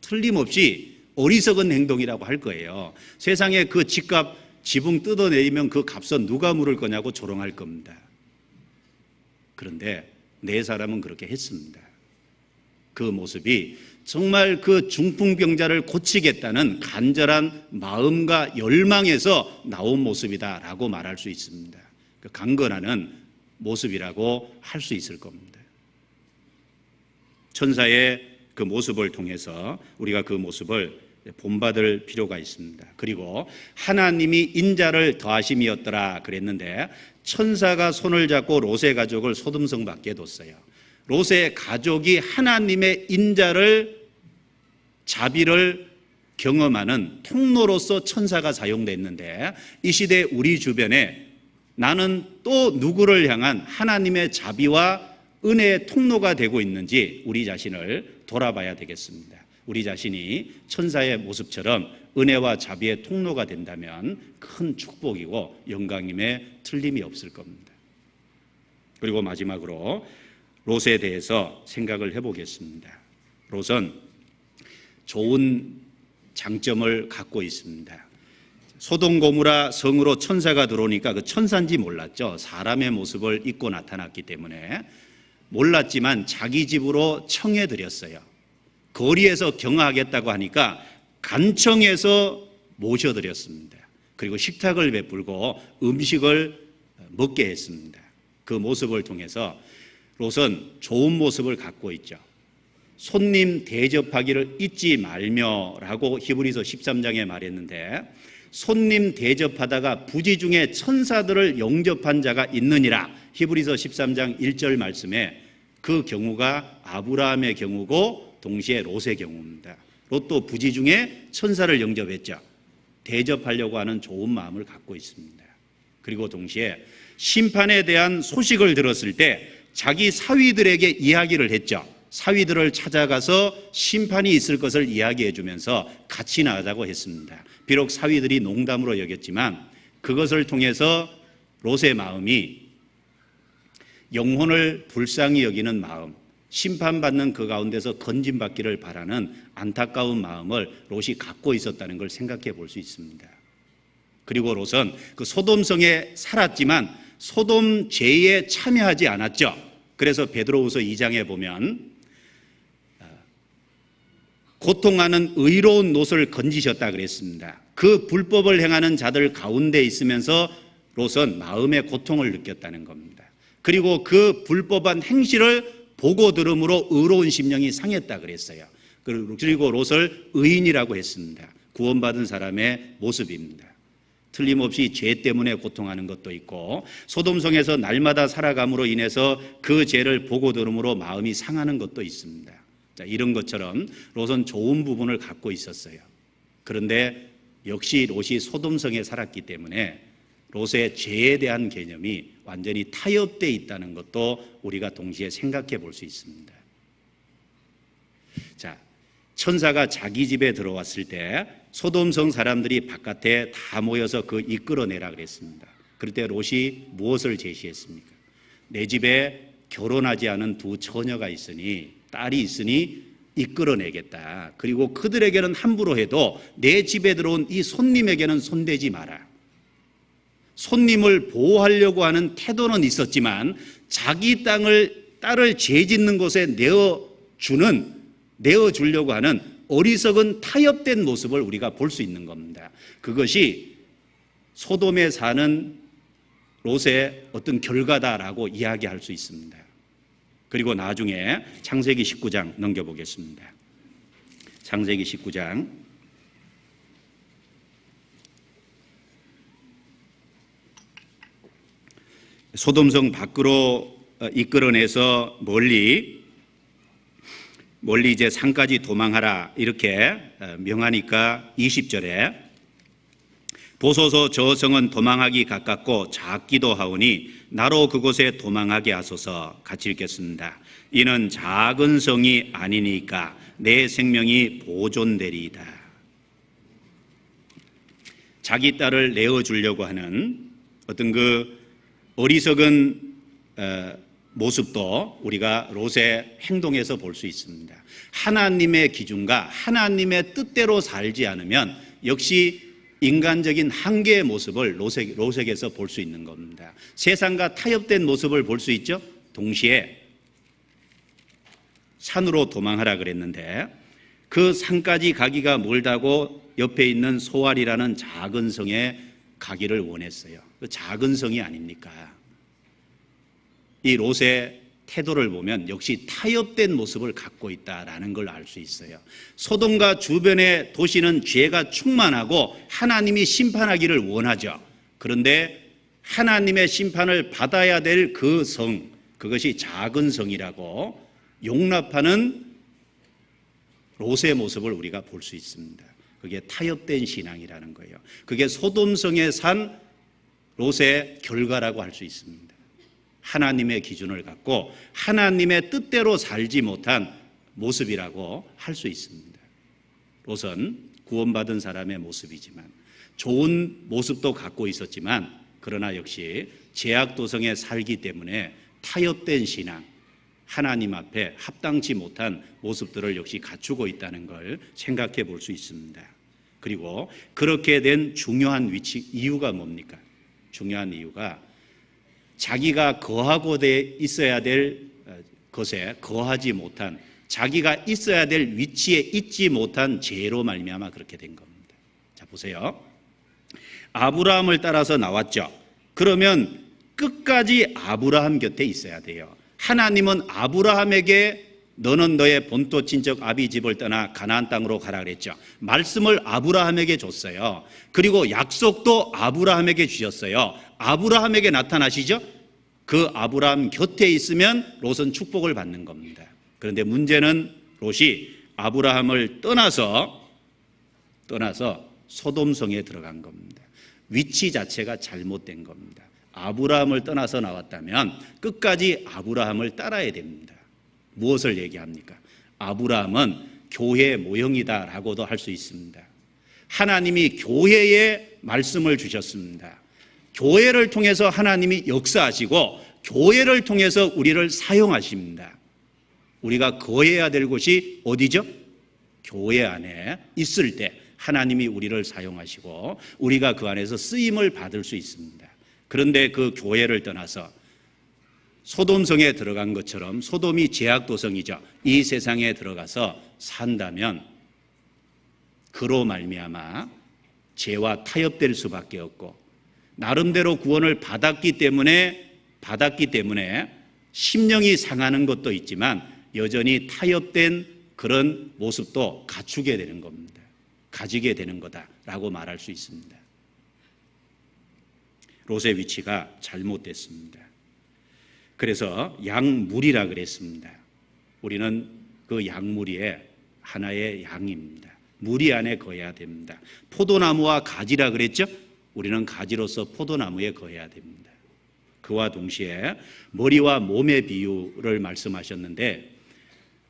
틀림없이 어리석은 행동이라고 할 거예요. 세상에 그 집값 지붕 뜯어내리면 그 값은 누가 물을 거냐고 조롱할 겁니다. 그런데 네 사람은 그렇게 했습니다. 그 모습이 정말 그 중풍병자를 고치겠다는 간절한 마음과 열망에서 나온 모습이다라고 말할 수 있습니다. 그 강건하는 모습이라고 할 수 있을 겁니다. 천사의 그 모습을 통해서 우리가 그 모습을 본받을 필요가 있습니다. 그리고 하나님이 인자를 더하심이었더라 그랬는데 천사가 손을 잡고 롯의 가족을 소돔성 밖에 뒀어요. 롯의 가족이 하나님의 인자를 자비를 경험하는 통로로서 천사가 사용됐는데, 이 시대 우리 주변에 나는 또 누구를 향한 하나님의 자비와 은혜의 통로가 되고 있는지 우리 자신을 돌아봐야 되겠습니다. 우리 자신이 천사의 모습처럼 은혜와 자비의 통로가 된다면 큰 축복이고 영광임에 틀림이 없을 겁니다. 그리고 마지막으로 롯에 대해서 생각을 해보겠습니다. 롯은 좋은 장점을 갖고 있습니다. 소돔 고모라 성으로 천사가 들어오니까 그 천사인지 몰랐죠. 사람의 모습을 입고 나타났기 때문에 몰랐지만 자기 집으로 청해드렸어요. 거리에서 경화하겠다고 하니까 간청해서 모셔드렸습니다. 그리고 식탁을 베풀고 음식을 먹게 했습니다. 그 모습을 통해서 롯은 좋은 모습을 갖고 있죠. 손님 대접하기를 잊지 말며라고 히브리서 13장에 말했는데, 손님 대접하다가 부지 중에 천사들을 영접한 자가 있느니라, 히브리서 13장 1절 말씀에 그 경우가 아브라함의 경우고 동시에 롯의 경우입니다. 롯도 부지 중에 천사를 영접했죠. 대접하려고 하는 좋은 마음을 갖고 있습니다. 그리고 동시에 심판에 대한 소식을 들었을 때 자기 사위들에게 이야기를 했죠. 사위들을 찾아가서 심판이 있을 것을 이야기해 주면서 같이 나가자고 했습니다. 비록 사위들이 농담으로 여겼지만 그것을 통해서 롯의 마음이 영혼을 불쌍히 여기는 마음, 심판받는 그 가운데서 건진받기를 바라는 안타까운 마음을 롯이 갖고 있었다는 걸 생각해 볼 수 있습니다. 그리고 롯은 그 소돔성에 살았지만 소돔 죄에 참여하지 않았죠. 그래서 베드로후서 2장에 보면 고통하는 의로운 롯을 건지셨다 그랬습니다. 그 불법을 행하는 자들 가운데 있으면서 롯은 마음의 고통을 느꼈다는 겁니다. 그리고 그 불법한 행실을 보고 들음으로 의로운 심령이 상했다 그랬어요. 그리고 롯을 의인이라고 했습니다. 구원받은 사람의 모습입니다. 틀림없이 죄 때문에 고통하는 것도 있고 소돔성에서 날마다 살아감으로 인해서 그 죄를 보고 들음으로 마음이 상하는 것도 있습니다. 자, 이런 것처럼 롯은 좋은 부분을 갖고 있었어요. 그런데 역시 롯이 소돔성에 살았기 때문에 롯의 죄에 대한 개념이 완전히 타협되어 있다는 것도 우리가 동시에 생각해 볼 수 있습니다. 자, 천사가 자기 집에 들어왔을 때 소돔성 사람들이 바깥에 다 모여서 그 이끌어내라 그랬습니다. 그럴 때 롯이 무엇을 제시했습니까? 내 집에 결혼하지 않은 두 처녀가 있으니, 딸이 있으니 이끌어내겠다. 그리고 그들에게는 함부로 해도 내 집에 들어온 이 손님에게는 손대지 마라. 손님을 보호하려고 하는 태도는 있었지만 자기 딸을 죄 짓는 곳에 내어주려고 하는 어리석은 타협된 모습을 우리가 볼 수 있는 겁니다. 그것이 소돔에 사는 롯의 어떤 결과다라고 이야기할 수 있습니다. 그리고 나중에 창세기 19장 넘겨보겠습니다. 창세기 19장 소돔성 밖으로 이끌어내서 멀리 이제 산까지 도망하라 이렇게 명하니까 20절에 보소서 저 성은 도망하기 가깝고 작기도 하오니 나로 그곳에 도망하게 하소서. 같이 읽겠습니다. 이는 작은 성이 아니니까 내 생명이 보존되리이다. 자기 딸을 내어주려고 하는 어떤 그 어리석은 모습도 우리가 롯의 행동에서 볼 수 있습니다. 하나님의 기준과 하나님의 뜻대로 살지 않으면 역시 인간적인 한계의 모습을 롯에게서 볼 수 있는 겁니다. 세상과 타협된 모습을 볼 수 있죠. 동시에 산으로 도망하라 그랬는데 그 산까지 가기가 멀다고 옆에 있는 소알이라는 작은 성에 가기를 원했어요. 그 작은 성이 아닙니까? 이 롯의 태도를 보면 역시 타협된 모습을 갖고 있다라는 걸 알 수 있어요. 소돔과 주변의 도시는 죄가 충만하고 하나님이 심판하기를 원하죠. 그런데 하나님의 심판을 받아야 될 그 성, 그것이 작은 성이라고 용납하는 롯의 모습을 우리가 볼 수 있습니다. 그게 타협된 신앙이라는 거예요. 그게 소돔성에 산 롯의 결과라고 할 수 있습니다. 하나님의 기준을 갖고 하나님의 뜻대로 살지 못한 모습이라고 할 수 있습니다. 롯은 구원받은 사람의 모습이지만 좋은 모습도 갖고 있었지만 그러나 역시 죄악도성에 살기 때문에 타협된 신앙, 하나님 앞에 합당치 못한 모습들을 역시 갖추고 있다는 걸 생각해 볼 수 있습니다. 그리고 그렇게 된 중요한 이유가 뭡니까? 중요한 이유가 자기가 거하고 있어야 될 것에 거하지 못한, 자기가 있어야 될 위치에 있지 못한 죄로 말미암아 그렇게 된 겁니다. 자, 보세요. 아브라함을 따라서 나왔죠. 그러면 끝까지 아브라함 곁에 있어야 돼요. 하나님은 아브라함에게 너는 너의 본토 친척 아비 집을 떠나 가나안 땅으로 가라 그랬죠. 말씀을 아브라함에게 줬어요. 그리고 약속도 아브라함에게 주셨어요. 아브라함에게 나타나시죠. 그 아브라함 곁에 있으면 롯은 축복을 받는 겁니다. 그런데 문제는 롯이 아브라함을 떠나서 소돔성에 들어간 겁니다. 위치 자체가 잘못된 겁니다. 아브라함을 떠나서 나왔다면 끝까지 아브라함을 따라야 됩니다. 무엇을 얘기합니까? 아브라함은 교회 모형이다라고도 할 수 있습니다. 하나님이 교회에 말씀을 주셨습니다. 교회를 통해서 하나님이 역사하시고 교회를 통해서 우리를 사용하십니다. 우리가 거해야 될 곳이 어디죠? 교회 안에 있을 때 하나님이 우리를 사용하시고 우리가 그 안에서 쓰임을 받을 수 있습니다. 그런데 그 교회를 떠나서 소돔성에 들어간 것처럼, 소돔이 죄악도성이죠. 이 세상에 들어가서 산다면 그로 말미암아 죄와 타협될 수밖에 없고, 나름대로 구원을 받았기 때문에 심령이 상하는 것도 있지만 여전히 타협된 그런 모습도 갖추게 되는 겁니다. 가지게 되는 거다라고 말할 수 있습니다. 롯의 위치가 잘못됐습니다. 그래서 양무리라 그랬습니다. 우리는 그 양무리의 하나의 양입니다. 무리 안에 거해야 됩니다. 포도나무와 가지라 그랬죠? 우리는 가지로서 포도나무에 거해야 됩니다. 그와 동시에 머리와 몸의 비유를 말씀하셨는데,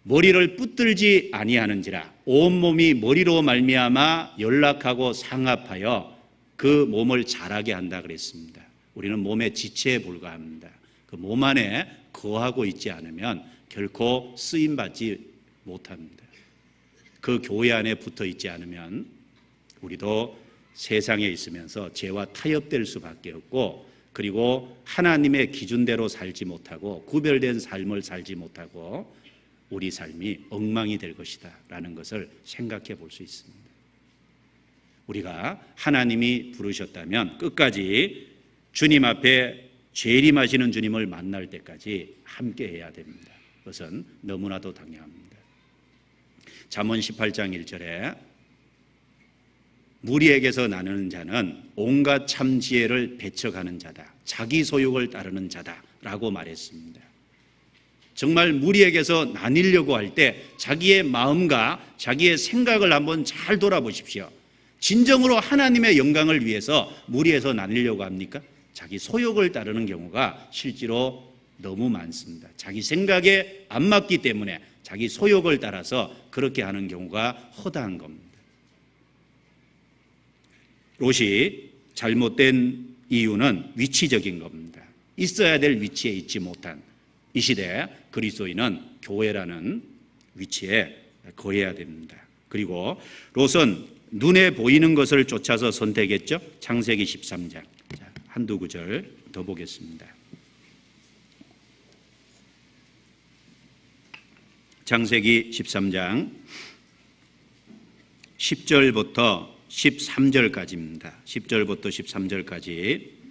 머리를 붙들지 아니하는지라 온몸이 머리로 말미암아 연락하고 상합하여 그 몸을 자라게 한다 그랬습니다. 우리는 몸의 지체에 불과합니다. 그 몸 안에 거하고 있지 않으면 결코 쓰임받지 못합니다. 그 교회 안에 붙어 있지 않으면 우리도 세상에 있으면서 죄와 타협될 수밖에 없고, 그리고 하나님의 기준대로 살지 못하고 구별된 삶을 살지 못하고 우리 삶이 엉망이 될 것이다 라는 것을 생각해 볼 수 있습니다. 우리가 하나님이 부르셨다면 끝까지 주님 앞에 재림하시는 주님을 만날 때까지 함께 해야 됩니다. 그것은 너무나도 당연합니다. 잠언 18장 1절에 무리에게서 나누는 자는 온갖 참 지혜를 배척하는 자다, 자기 소욕을 따르는 자다라고 말했습니다. 정말 무리에게서 나뉘려고 할 때 자기의 마음과 자기의 생각을 한번 잘 돌아보십시오. 진정으로 하나님의 영광을 위해서 무리에서 나뉘려고 합니까? 자기 소욕을 따르는 경우가 실제로 너무 많습니다. 자기 생각에 안 맞기 때문에 자기 소욕을 따라서 그렇게 하는 경우가 허다한 겁니다. 롯이 잘못된 이유는 위치적인 겁니다. 있어야 될 위치에 있지 못한, 이 시대 그리스도인은 교회라는 위치에 거해야 됩니다. 그리고 롯은 눈에 보이는 것을 쫓아서 선택했죠. 창세기 13장. 자, 한두 구절 더 보겠습니다. 창세기 13장 10절부터 13절까지입니다. 10절부터 13절까지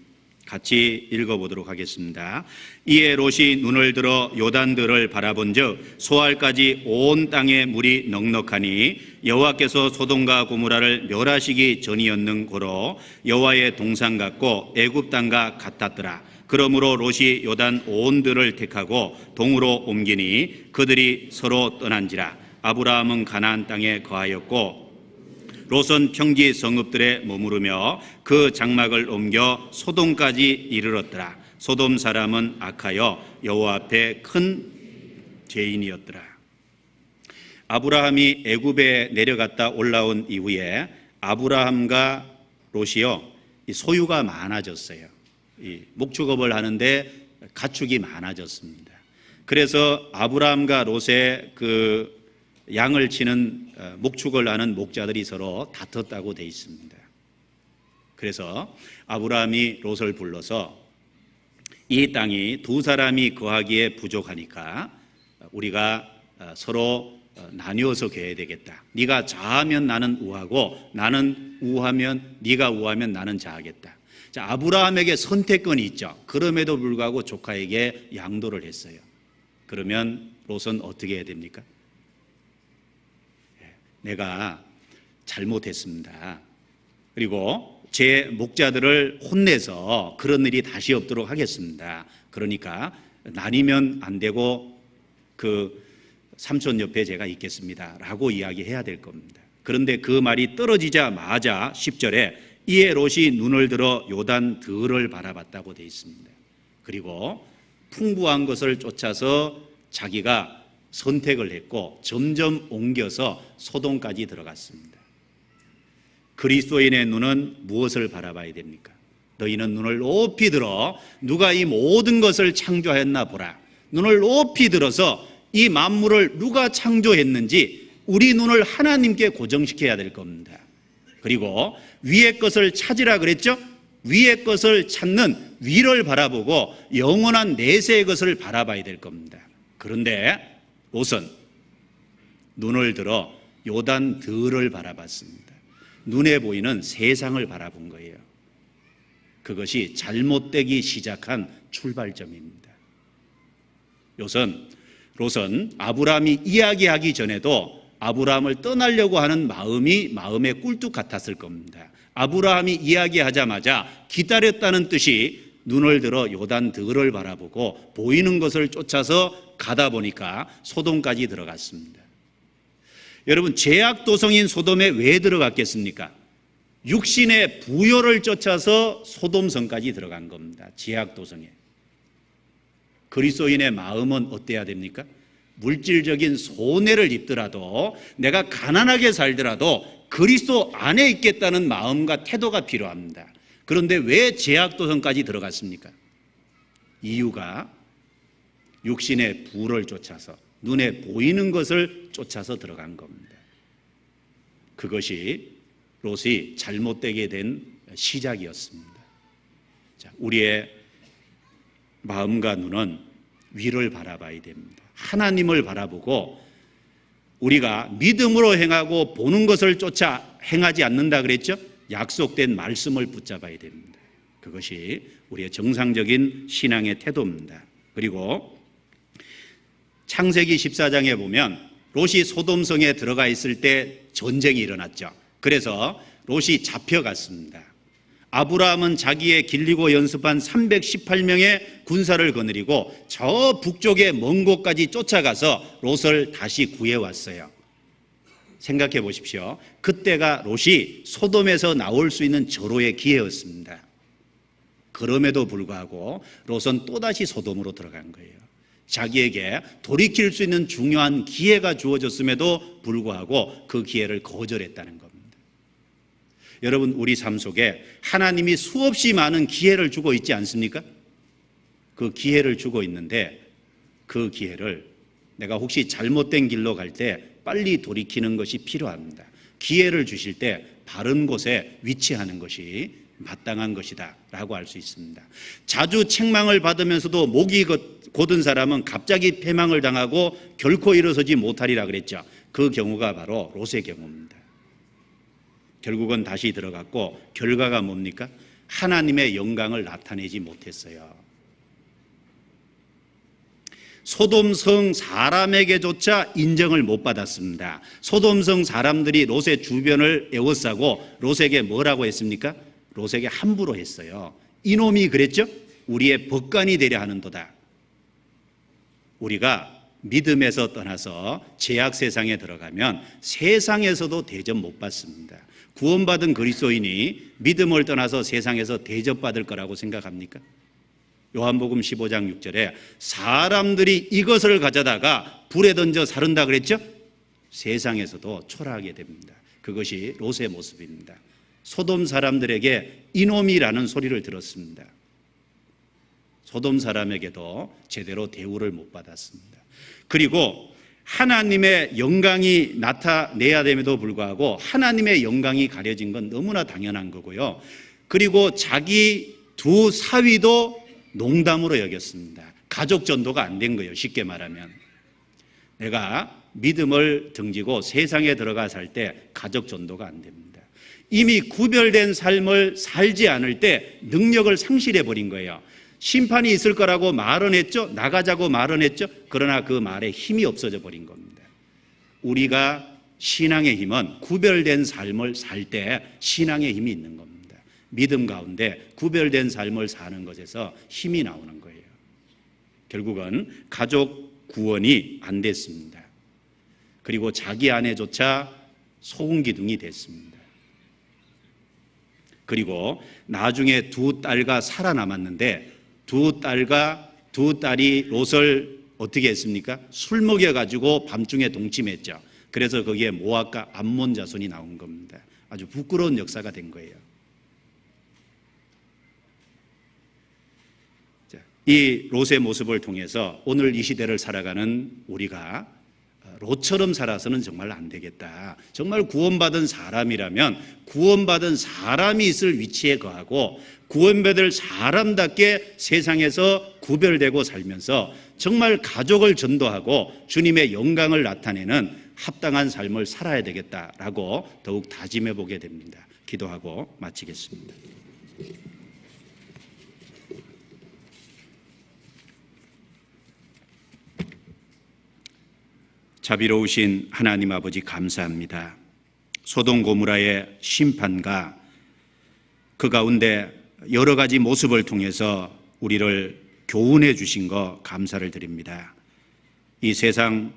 같이 읽어보도록 하겠습니다. 이에 롯이 눈을 들어 요단들을 바라본즉 소알까지 온 땅에 물이 넉넉하니 여호와께서 소돔과 고모라를 멸하시기 전이었는고로 여호와의 동산 같고 애굽 땅과 같았더라. 그러므로 롯이 요단 온 들을 택하고 동으로 옮기니 그들이 서로 떠난지라. 아브라함은 가나안 땅에 거하였고 롯은 평지 성읍들에 머무르며 그 장막을 옮겨 소돔까지 이르렀더라. 소돔 사람은 악하여 여호와 앞에 큰 죄인이었더라. 아브라함이 애굽에 내려갔다 올라온 이후에 아브라함과 롯이요, 소유가 많아졌어요. 목축업을 하는데 가축이 많아졌습니다. 그래서 아브라함과 롯의 그 양을 치는 목축을 하는 목자들이 서로 다퉜다고 되어 있습니다. 그래서 아브라함이 롯을 불러서 이 땅이 두 사람이 거하기에 부족하니까 우리가 서로 나뉘어서 거해야 되겠다. 네가 좌하면 나는 우하고 나는 우하면 네가 우하면 나는 좌하겠다. 자, 아브라함에게 선택권이 있죠. 그럼에도 불구하고 조카에게 양도를 했어요. 그러면 롯은 어떻게 해야 됩니까? 내가 잘못했습니다. 그리고 제 목자들을 혼내서 그런 일이 다시 없도록 하겠습니다. 그러니까 나뉘면 안 되고 그 삼촌 옆에 제가 있겠습니다 라고 이야기해야 될 겁니다. 그런데 그 말이 떨어지자마자 10절에 이에 롯이 눈을 들어 요단 들을 바라봤다고 되어 있습니다. 그리고 풍부한 것을 쫓아서 자기가 선택을 했고 점점 옮겨서 소돔까지 들어갔습니다. 그리스도인의 눈은 무엇을 바라봐야 됩니까? 너희는 눈을 높이 들어 누가 이 모든 것을 창조했나 보라. 눈을 높이 들어서 이 만물을 누가 창조했는지 우리 눈을 하나님께 고정시켜야 될 겁니다. 그리고 위의 것을 찾으라 그랬죠? 위의 것을 찾는 위를 바라보고 영원한 내세의 것을 바라봐야 될 겁니다. 그런데 롯은 눈을 들어 요단 들을 바라봤습니다. 눈에 보이는 세상을 바라본 거예요. 그것이 잘못되기 시작한 출발점입니다. 롯은 아브라함이 이야기하기 전에도 아브라함을 떠나려고 하는 마음에 꿀뚝 같았을 겁니다. 아브라함이 이야기하자마자 기다렸다는 뜻이 눈을 들어 요단 들을 바라보고 보이는 것을 쫓아서 가다 보니까 소돔까지 들어갔습니다. 여러분, 죄악 도성인 소돔에 왜 들어갔겠습니까? 육신의 부요를 쫓아서 소돔성까지 들어간 겁니다. 죄악 도성에. 그리스도인의 마음은 어때야 됩니까? 물질적인 손해를 입더라도 내가 가난하게 살더라도 그리스도 안에 있겠다는 마음과 태도가 필요합니다. 그런데 왜 죄악도성까지 들어갔습니까? 이유가 육신의 부를 쫓아서 눈에 보이는 것을 쫓아서 들어간 겁니다. 그것이 롯이 잘못되게 된 시작이었습니다. 자, 우리의 마음과 눈은 위를 바라봐야 됩니다. 하나님을 바라보고 우리가 믿음으로 행하고 보는 것을 쫓아 행하지 않는다 그랬죠? 약속된 말씀을 붙잡아야 됩니다. 그것이 우리의 정상적인 신앙의 태도입니다. 그리고 창세기 14장에 보면 롯이 소돔성에 들어가 있을 때 전쟁이 일어났죠. 그래서 롯이 잡혀갔습니다. 아브라함은 자기의 길리고 연습한 318명의 군사를 거느리고 저 북쪽의 먼 곳까지 쫓아가서 롯을 다시 구해왔어요. 생각해 보십시오. 그때가 롯이 소돔에서 나올 수 있는 절호의 기회였습니다. 그럼에도 불구하고 롯은 또다시 소돔으로 들어간 거예요. 자기에게 돌이킬 수 있는 중요한 기회가 주어졌음에도 불구하고 그 기회를 거절했다는 겁니다. 여러분, 우리 삶 속에 하나님이 수없이 많은 기회를 주고 있지 않습니까? 그 기회를 주고 있는데 그 기회를 내가 혹시 잘못된 길로 갈 때 빨리 돌이키는 것이 필요합니다. 기회를 주실 때 바른 곳에 위치하는 것이 마땅한 것이다 라고 할 수 있습니다. 자주 책망을 받으면서도 목이 곧은 사람은 갑자기 패망을 당하고 결코 일어서지 못하리라 그랬죠. 그 경우가 바로 롯의 경우입니다. 결국은 다시 들어갔고 결과가 뭡니까? 하나님의 영광을 나타내지 못했어요. 소돔성 사람에게조차 인정을 못 받았습니다. 소돔성 사람들이 롯의 주변을 에워싸고 롯에게 뭐라고 했습니까? 롯에게 함부로 했어요. 이놈이 그랬죠? 우리의 법관이 되려 하는도다. 우리가 믿음에서 떠나서 죄악 세상에 들어가면 세상에서도 대접 못 받습니다. 구원받은 그리스도인이 믿음을 떠나서 세상에서 대접받을 거라고 생각합니까? 요한복음 15장 6절에 사람들이 이것을 가져다가 불에 던져 사른다 그랬죠? 세상에서도 초라하게 됩니다. 그것이 롯의 모습입니다. 소돔 사람들에게 이놈이라는 소리를 들었습니다. 소돔 사람에게도 제대로 대우를 못 받았습니다. 그리고 하나님의 영광이 나타내야 됨에도 불구하고 하나님의 영광이 가려진 건 너무나 당연한 거고요. 그리고 자기 두 사위도 농담으로 여겼습니다. 가족 전도가 안 된 거예요. 쉽게 말하면 내가 믿음을 등지고 세상에 들어가 살 때 가족 전도가 안 됩니다. 이미 구별된 삶을 살지 않을 때 능력을 상실해 버린 거예요. 심판이 있을 거라고 말은 했죠. 나가자고 말은 했죠. 그러나 그 말에 힘이 없어져 버린 겁니다. 우리가 신앙의 힘은 구별된 삶을 살 때 신앙의 힘이 있는 겁니다. 믿음 가운데 구별된 삶을 사는 것에서 힘이 나오는 거예요. 결국은 가족 구원이 안 됐습니다. 그리고 자기 아내조차 소금 기둥이 됐습니다. 그리고 나중에 두 딸과 살아남았는데 두 딸이 롯을 어떻게 했습니까? 술 먹여가지고 밤중에 동침했죠. 그래서 거기에 모압과 암몬 자손이 나온 겁니다. 아주 부끄러운 역사가 된 거예요. 이 롯의 모습을 통해서 오늘 이 시대를 살아가는 우리가 롯처럼 살아서는 정말 안 되겠다. 정말 구원받은 사람이라면 구원받은 사람이 있을 위치에 거하고 구원받을 사람답게 세상에서 구별되고 살면서 정말 가족을 전도하고 주님의 영광을 나타내는 합당한 삶을 살아야 되겠다라고 더욱 다짐해 보게 됩니다. 기도하고 마치겠습니다. 자비로우신 하나님 아버지 감사합니다. 소돔 고모라의 심판과 그 가운데 여러 가지 모습을 통해서 우리를 교훈해 주신 거 감사를 드립니다. 이 세상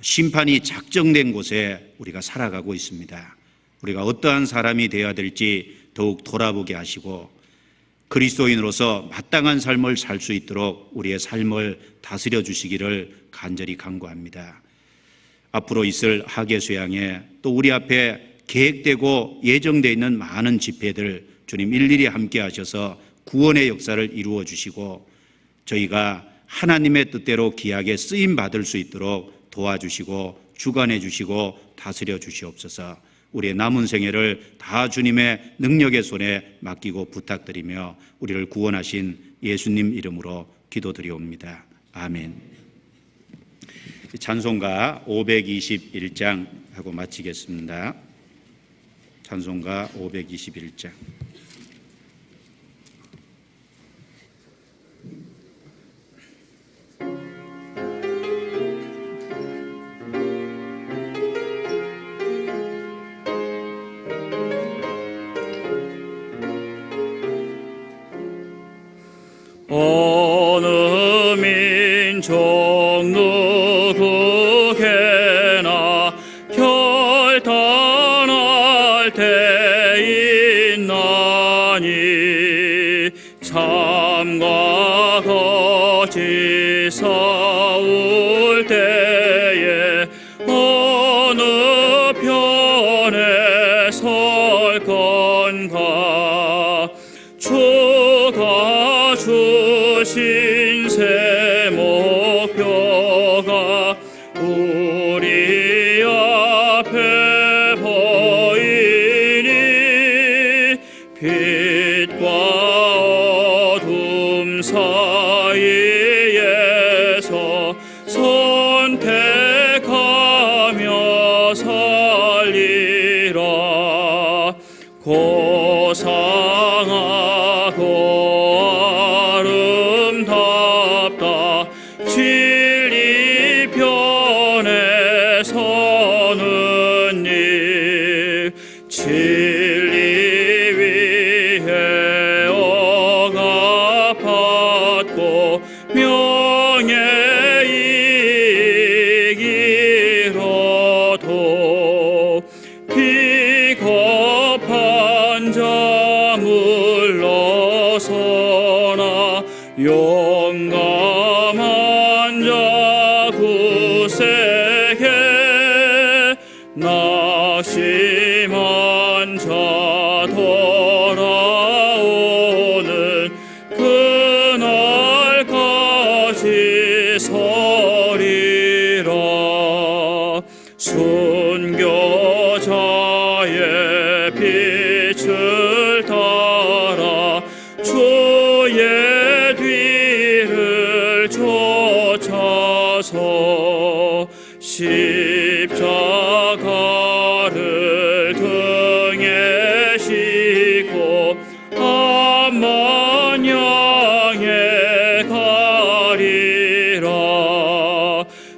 심판이 작정된 곳에 우리가 살아가고 있습니다. 우리가 어떠한 사람이 되어야 될지 더욱 돌아보게 하시고 그리스도인으로서 마땅한 삶을 살 수 있도록 우리의 삶을 다스려 주시기를 간절히 간구합니다. 앞으로 있을 하계수양에 또 우리 앞에 계획되고 예정되어 있는 많은 집회들 주님 일일이 함께 하셔서 구원의 역사를 이루어 주시고 저희가 하나님의 뜻대로 귀하게 쓰임 받을 수 있도록 도와주시고 주관해 주시고 다스려 주시옵소서. 우리의 남은 생애를 다 주님의 능력의 손에 맡기고 부탁드리며 우리를 구원하신 예수님 이름으로 기도드리옵니다. 아멘. 찬송가 521장 하고 마치겠습니다. 찬송가 521장. 어느 민족 누구게나 결단할 때 있나니 참과 거짓 싸울 때에 어느 편에 설 건가 주가 주신 새 목표가 우리 앞에 보이니 빛과 어둠 사이에서 선택하며 살리라. 고상하고 아름답다 진리 편에 서는 일 진리 위에 억압받고 명예 비겁한 자 물러서나 용감한 자 굳세게 낙심한 자 돌아오는 그날까지 서리라. 순교자의 빛을 따라 주의 뒤를 쫓아서 십자가를 등에 지고 암만 향해 가리라.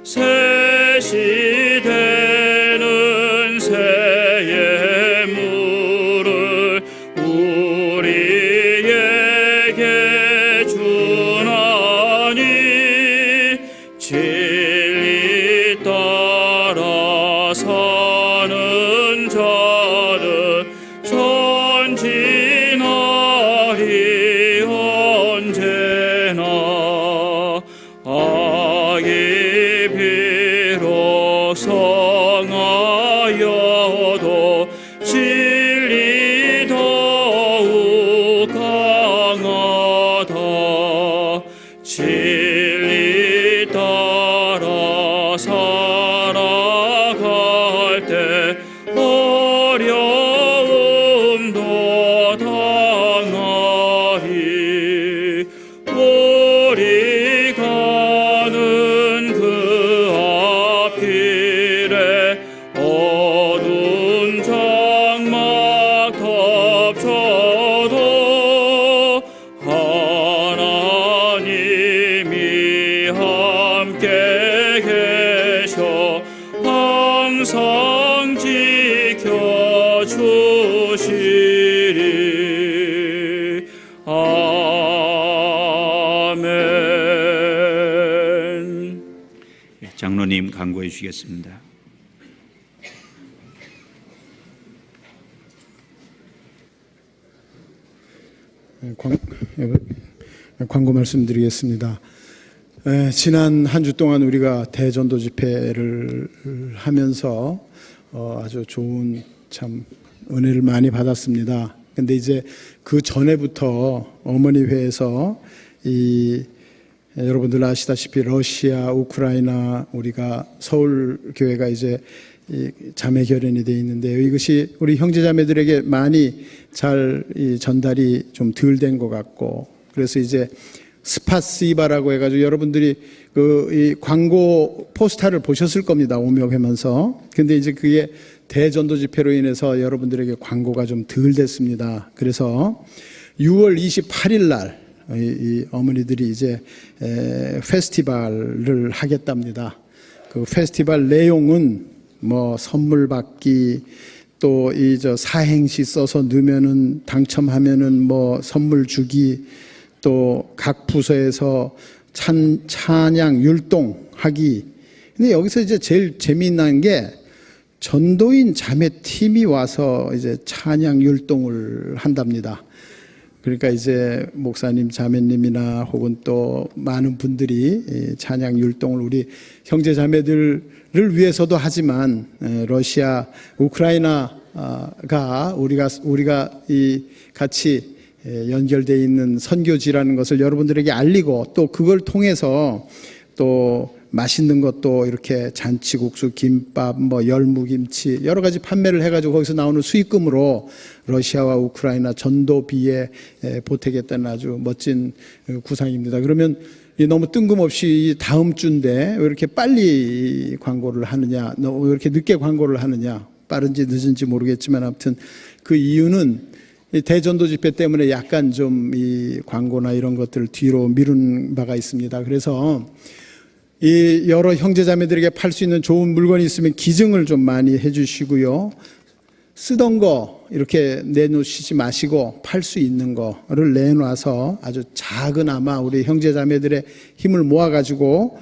새 시대는 새의 물을 우리에게 주나니 진리 따라 사는 자는 전진하리 언제나. 악이 비록 성하여도 진리 더욱 강하다. 진리 따라 살아갈 때 어려움도 당하리. 우리 가는 그 앞길에 어두운 장막 덮쳐도 하나님이 함께 계셔 항상 지켜주시리. 아멘. 장로님 강구해 주시겠습니다. 광고 말씀드리겠습니다. 지난 한 주 동안 우리가 대전도 집회를 하면서 아주 좋은 참 은혜를 많이 받았습니다. 근데 이제 그 전에부터 어머니회에서 여러분들 아시다시피 러시아, 우크라이나 우리가 서울 교회가 이제 자매 결연이 되어 있는데요. 이것이 우리 형제 자매들에게 많이 잘 전달이 좀 덜 된 것 같고, 그래서 이제 스파시바라고 해가지고 여러분들이 이 광고 포스터를 보셨을 겁니다. 오묘하면서. 근데 이제 그게 대전도 집회로 인해서 여러분들에게 광고가 좀 덜 됐습니다. 그래서 6월 28일 날 이 어머니들이 이제 페스티벌을 하겠답니다. 그 페스티벌 내용은 뭐 선물 받기, 또 사행시 써서 넣으면은 당첨하면은 뭐 선물 주기, 또 각 부서에서 찬양 율동하기. 근데 여기서 이제 제일 재미난 게 전도인 자매 팀이 와서 이제 찬양 율동을 한답니다. 그러니까 이제 목사님, 자매님이나 혹은 또 많은 분들이 찬양 율동을 우리 형제 자매들을 위해서도 하지만 러시아, 우크라이나가 우리가 이 같이 연결되어 있는 선교지라는 것을 여러분들에게 알리고, 또 그걸 통해서 또 맛있는 것도 이렇게 잔치국수, 김밥, 뭐 열무김치 여러 가지 판매를 해가지고 거기서 나오는 수익금으로 러시아와 우크라이나 전도비에 보태겠다는 아주 멋진 구상입니다. 그러면 너무 뜬금없이 다음 주인데 왜 이렇게 빨리 광고를 하느냐, 왜 이렇게 늦게 광고를 하느냐, 빠른지 늦은지 모르겠지만 아무튼 그 이유는 대전도 집회 때문에 약간 좀 이 광고나 이런 것들을 뒤로 미룬 바가 있습니다. 그래서 이 여러 형제자매들에게 팔 수 있는 좋은 물건이 있으면 기증을 좀 많이 해주시고요. 쓰던 거 이렇게 내놓으시지 마시고 팔 수 있는 거를 내놔서 아주 작은아마 우리 형제자매들의 힘을 모아가지고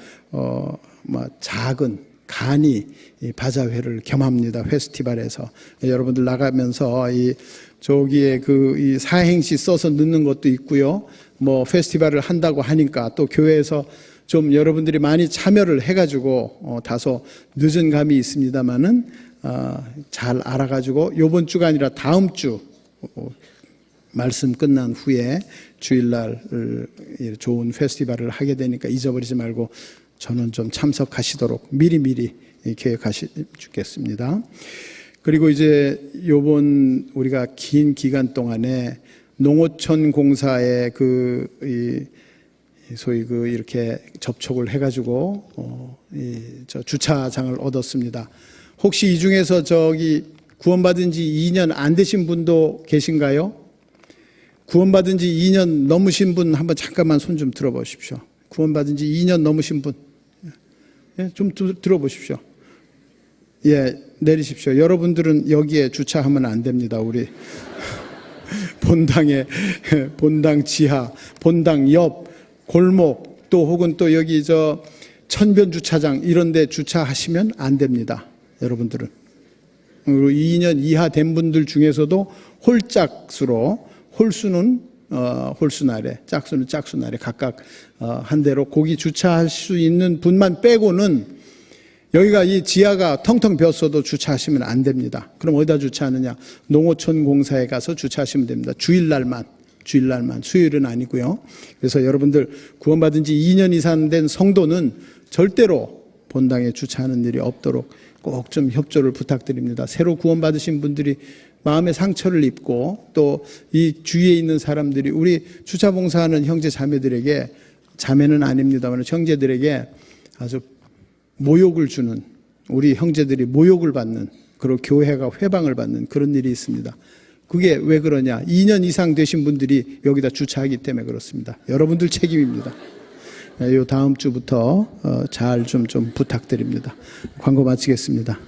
작은 간이 이 바자회를 겸합니다. 페스티벌에서 여러분들 나가면서 이 저기에 이 사행시 써서 넣는 것도 있고요. 뭐 페스티벌을 한다고 하니까 또 교회에서 좀 여러분들이 많이 참여를 해가지고 다소 늦은 감이 있습니다만은 잘 알아가지고 요번 주가 아니라 다음 주 말씀 끝난 후에 주일날 좋은 페스티벌을 하게 되니까 잊어버리지 말고 저는 좀 참석하시도록 미리미리 계획하시면 좋겠습니다. 그리고 이제 요번 우리가 긴 기간 동안에 농어촌 공사에 소위 이렇게 접촉을 해가지고 저 주차장을 얻었습니다. 혹시 이 중에서 저기 구원받은 지 2년 안 되신 분도 계신가요? 구원받은 지 2년 넘으신 분 한번 잠깐만 손 좀 들어보십시오. 구원받은 지 2년 넘으신 분. 예, 좀 들어보십시오. 예, 내리십시오. 여러분들은 여기에 주차하면 안 됩니다. 우리 본당에, 본당 지하, 본당 옆, 골목, 또 혹은 또 여기 저 천변 주차장 이런 데 주차하시면 안 됩니다. 여러분들은. 그리고 2년 이하 된 분들 중에서도 홀짝수로, 홀수는 홀수나래, 짝수는 짝수나래 각각 한 대로 거기 주차할 수 있는 분만 빼고는 여기가 이 지하가 텅텅 비었어도 주차하시면 안 됩니다. 그럼 어디다 주차하느냐? 농어촌 공사에 가서 주차하시면 됩니다. 주일날만, 수요일은 아니고요. 그래서 여러분들 구원받은 지 2년 이상 된 성도는 절대로 본당에 주차하는 일이 없도록 꼭 좀 협조를 부탁드립니다. 새로 구원받으신 분들이 마음의 상처를 입고 또 이 주위에 있는 사람들이 우리 주차봉사하는 형제 자매들에게, 자매는 아닙니다만 형제들에게 아주 모욕을 주는, 우리 형제들이 모욕을 받는, 그리고 교회가 회방을 받는 그런 일이 있습니다. 그게 왜 그러냐? 2년 이상 되신 분들이 여기다 주차하기 때문에 그렇습니다. 여러분들 책임입니다. 요 다음 주부터 잘 좀 부탁드립니다. 광고 마치겠습니다.